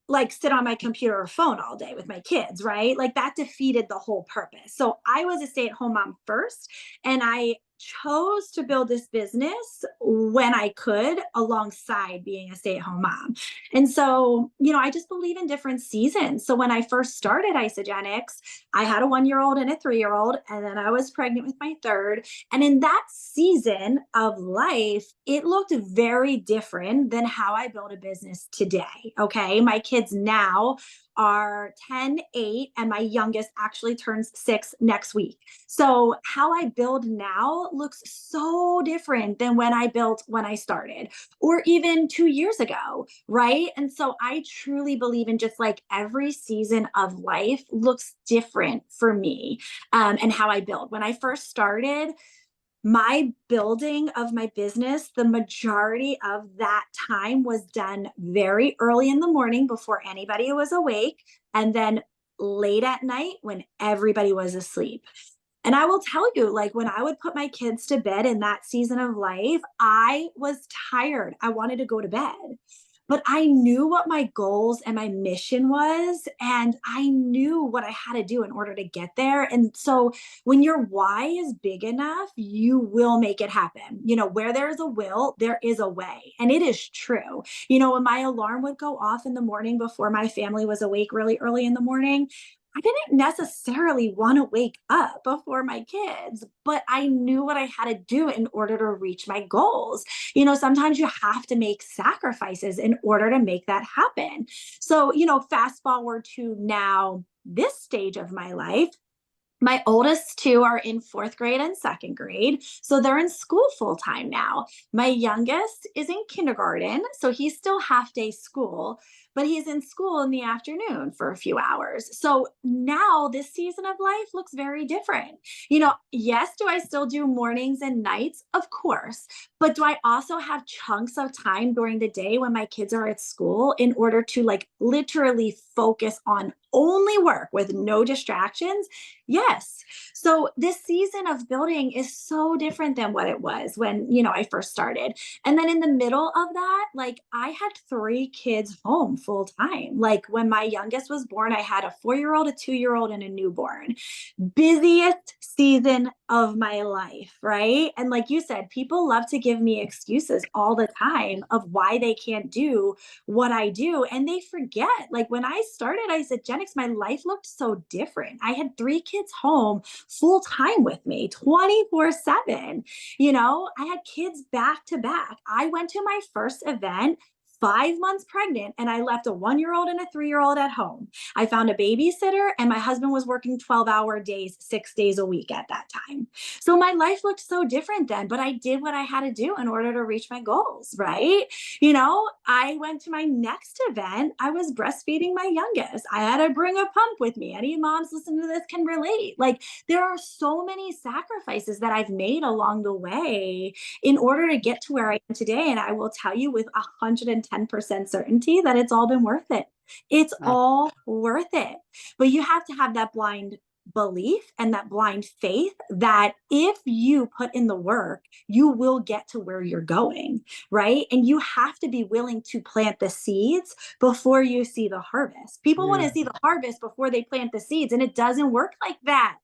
like sit on my computer or phone all day with my kids, right? Like that defeated the whole purpose. So I was a stay-at-home mom first, and I chose to build this business when I could alongside being a stay-at-home mom. And so, I just believe in different seasons. So when I first started Isagenix, I had a 1-year-old and a 3-year-old, and then I was pregnant with my third. And in that season of life, it looked very different than how I build a business today. Okay. My kids now are 10, 8, and my youngest actually turns 6 next week. So how I build now looks so different than when I built when I started, or even 2 years ago, right? And so I truly believe in just like every season of life looks different for me, and how I build. When I first started, my building of my business, the majority of that time was done very early in the morning before anybody was awake, and then late at night when everybody was asleep. And I will tell you, like when I would put my kids to bed in that season of life, I was tired. I wanted to go to bed. But I knew what my goals and my mission was, and I knew what I had to do in order to get there. And so when your why is big enough, you will make it happen. Where there is a will, there is a way. And it is true. When my alarm would go off in the morning before my family was awake really early in the morning, I didn't necessarily want to wake up before my kids, but I knew what I had to do in order to reach my goals. Sometimes you have to make sacrifices in order to make that happen. So, fast forward to now, this stage of my life. My oldest two are in 4th grade and 2nd grade. So they're in school full time now. My youngest is in kindergarten. So he's still half day school, but he's in school in the afternoon for a few hours. So now this season of life looks very different. Yes, do I still do mornings and nights? Of course. But do I also have chunks of time during the day when my kids are at school in order to like literally focus on only work with no distractions? Yes. So this season of building is so different than what it was when, I first started. And then in the middle of that, like I had 3 kids home full time. Like when my youngest was born, I had a 4-year-old, a 2-year-old, and a newborn. Busiest season of my life, right? And like you said, people love to give me excuses all the time of why they can't do what I do. And they forget, like when I started Isagenix, my life looked so different. I had 3 kids home full time with me 24/7. I had kids back to back. I went to my first event 5 months pregnant, and I left a 1-year-old and a 3-year-old at home. I found a babysitter, and my husband was working 12-hour days, 6 days a week at that time. So my life looked so different then, but I did what I had to do in order to reach my goals, right? I went to my next event. I was breastfeeding my youngest. I had to bring a pump with me. Any moms listening to this can relate. Like there are so many sacrifices that I've made along the way in order to get to where I am today. And I will tell you with 110% certainty that it's all been worth it. It's Wow. all worth it. But you have to have that blind belief and that blind faith that if you put in the work, you will get to where you're going, right? And you have to be willing to plant the seeds before you see the harvest. People want to Mm. see the harvest before they plant the seeds, and it doesn't work like that.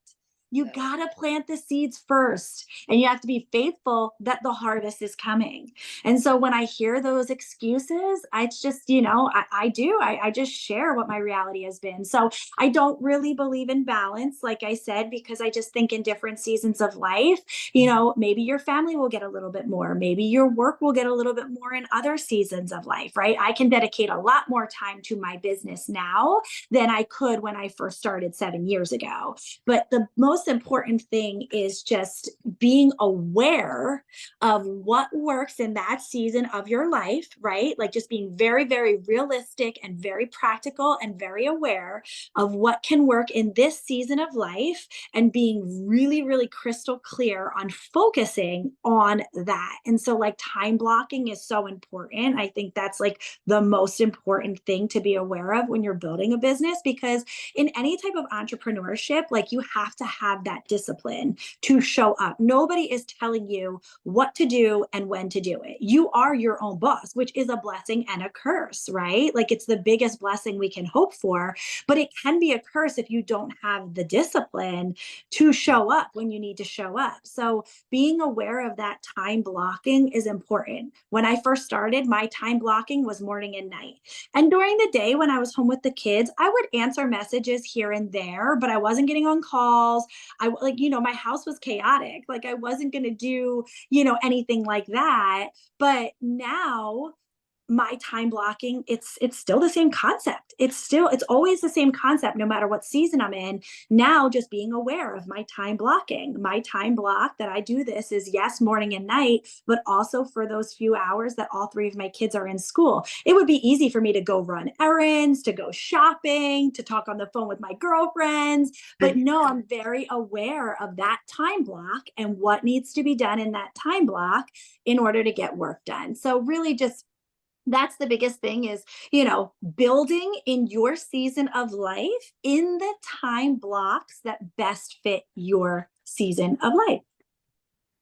You got to plant the seeds first, and you have to be faithful that the harvest is coming. And so when I hear those excuses, I just, I just share what my reality has been. So I don't really believe in balance, like I said, because I just think in different seasons of life, maybe your family will get a little bit more, maybe your work will get a little bit more in other seasons of life, right? I can dedicate a lot more time to my business now than I could when I first started 7 years ago. But the most important thing is just being aware of what works in that season of your life, right? Like just being very, very realistic and very practical and very aware of what can work in this season of life, and being really, really crystal clear on focusing on that. And so, like, time blocking is so important. I think that's like the most important thing to be aware of when you're building a business, because in any type of entrepreneurship, like, you have to have that discipline to show up. Nobody is telling you what to do and when to do it. You are your own boss, which is a blessing and a curse, right? Like, it's the biggest blessing we can hope for, but it can be a curse if you don't have the discipline to show up when you need to show up. So being aware of that time blocking is important. When I first started, my time blocking was morning and night. And during the day when I was home with the kids, I would answer messages here and there, but I wasn't getting on calls. My house was chaotic. Like, I wasn't going to do, anything like that. But now my time blocking, it's still the same concept. It's always the same concept no matter what season I'm in. Now, just being aware of my time blocking. My time block that I do this is, yes, morning and night, but also for those few hours that all three of my kids are in school. It would be easy for me to go run errands, to go shopping, to talk on the phone with my girlfriends, but no, I'm very aware of that time block and what needs to be done in that time block in order to get work done. So really, just that's the biggest thing is, building in your season of life in the time blocks that best fit your season of life.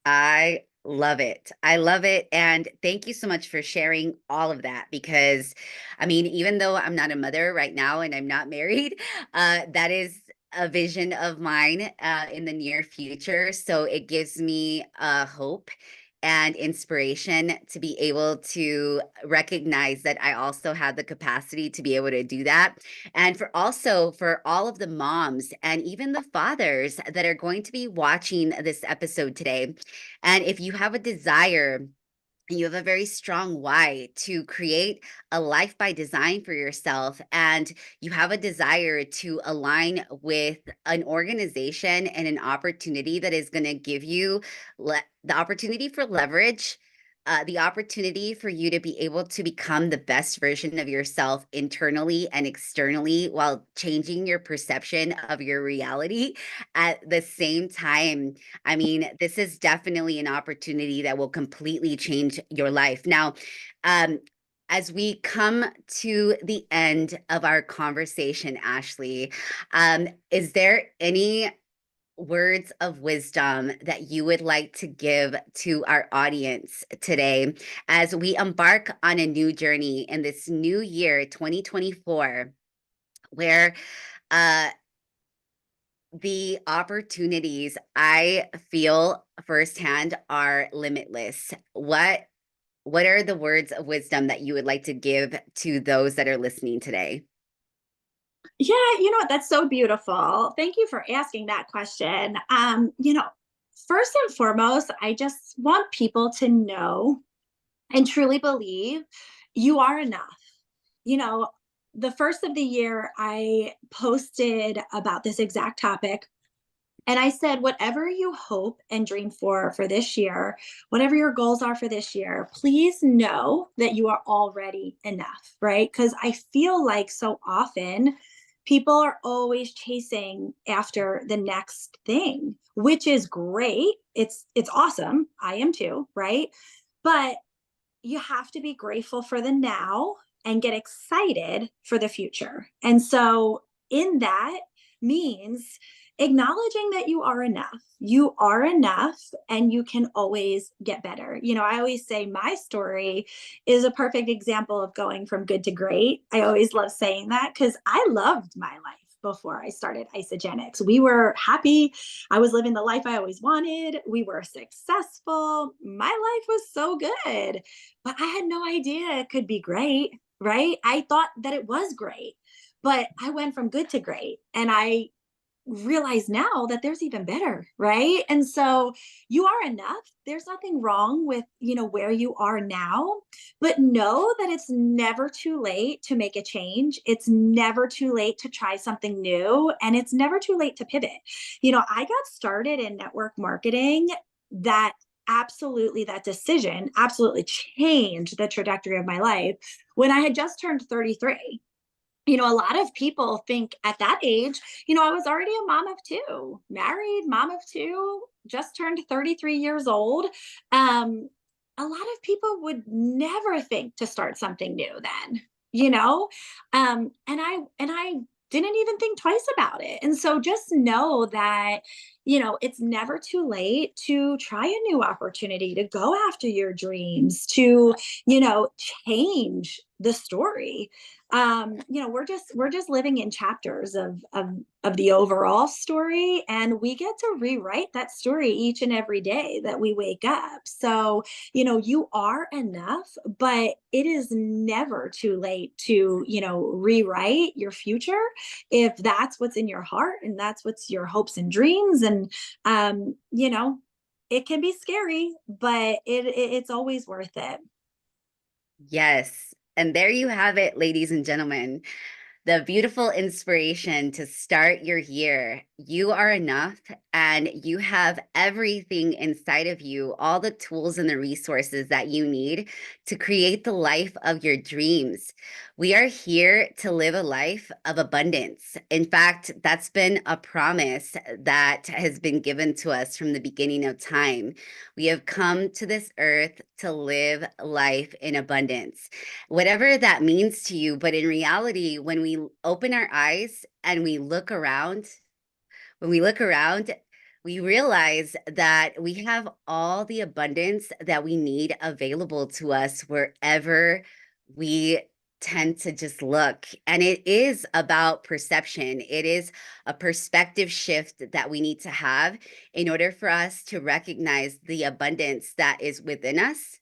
I love it. I love it. And thank you so much for sharing all of that, because I mean, even though I'm not a mother right now and I'm not married, that is a vision of mine in the near future. So it gives me hope and inspiration to be able to recognize that I also have the capacity to be able to do that. And for all of the moms and even the fathers that are going to be watching this episode today, and if you have a desire, you have a very strong why to create a life by design for yourself, and you have a desire to align with an organization and an opportunity that is going to give you the opportunity for leverage, the opportunity for you to be able to become the best version of yourself internally and externally while changing your perception of your reality at the same time. I mean, this is definitely an opportunity that will completely change your life. Now, um, as we come to the end of our conversation, Ashley, is there any words of wisdom that you would like to give to our audience today as we embark on a new journey in this new year, 2024, where uh, the opportunities I feel firsthand are limitless? What are the words of wisdom that you would like to give to those that are listening today? Yeah, you know what? That's so beautiful. Thank you for asking that question. First and foremost, I just want people to know and truly believe you are enough. You know, the first of the year, I posted about this exact topic. And I said, whatever you hope and dream for this year, whatever your goals are for this year, please know that you are already enough, right? Because I feel like so often people are always chasing after the next thing, which is great. It's awesome. I am too, right? But you have to be grateful for the now and get excited for the future. And so, in that means acknowledging that you are enough. You are enough and you can always get better. I always say my story is a perfect example of going from good to great. I always love saying that because I loved my life. before I started Isagenix. We were happy. I was living the life I always wanted. We were successful. My life was so good, but I had no idea it could be great, right? I thought that it was great, but I went from good to great. And I realize now that there's even better, right? And so you are enough. There's nothing wrong with, where you are now, but know that it's never too late to make a change. It's never too late to try something new, and it's never too late to pivot. I got started in network marketing. That decision absolutely changed the trajectory of my life when I had just turned 33. A lot of people think at that age, I was already a mom of two, married, mom of two, just turned 33 years old. A lot of people would never think to start something new then, and I didn't even think twice about it. And so just know that, it's never too late to try a new opportunity, to go after your dreams, to, change the story. We're just living in chapters of the overall story, and we get to rewrite that story each and every day that we wake up. So you are enough, but it is never too late to rewrite your future if that's what's in your heart and that's what's your hopes and dreams. And it can be scary, but it's always worth it. Yes. And there you have it, ladies and gentlemen. The beautiful inspiration to start your year. You are enough, and you have everything inside of you, all the tools and the resources that you need to create the life of your dreams. We are here to live a life of abundance. In fact, that's been a promise that has been given to us from the beginning of time. We have come to this earth to live life in abundance, whatever that means to you. But in reality, when we open our eyes and we look around, when we look around, we realize that we have all the abundance that we need available to us wherever we tend to just look. And it is about perception. It is a perspective shift that we need to have in order for us to recognize the abundance that is within us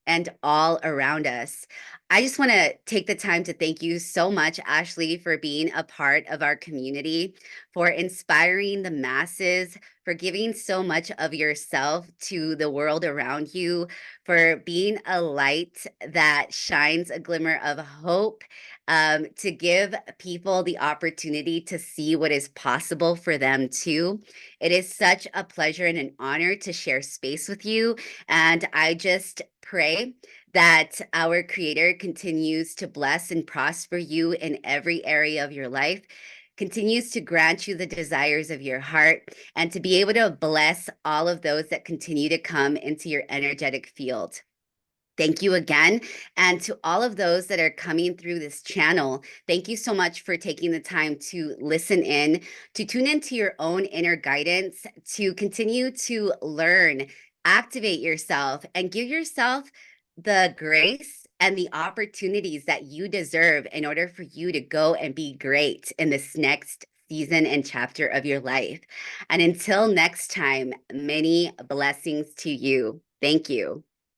and all around us. I just want to take the time to thank you so much, Ashley, for being a part of our community, for inspiring the masses, for giving so much of yourself to the world around you, for being a light that shines a glimmer of hope, to give people the opportunity to see what is possible for them too. It is such a pleasure and an honor to share space with you. And I just pray that our Creator continues to bless and prosper you in every area of your life, continues to grant you the desires of your heart, and to be able to bless all of those that continue to come into your energetic field. Thank you again. And to all of those that are coming through this channel, thank you so much for taking the time to listen in, to tune into your own inner guidance, to continue to learn, activate yourself, and give yourself the grace and the opportunities that you deserve in order for you to go and be great in this next season and chapter of your life. And until next time, many blessings to you. Thank you.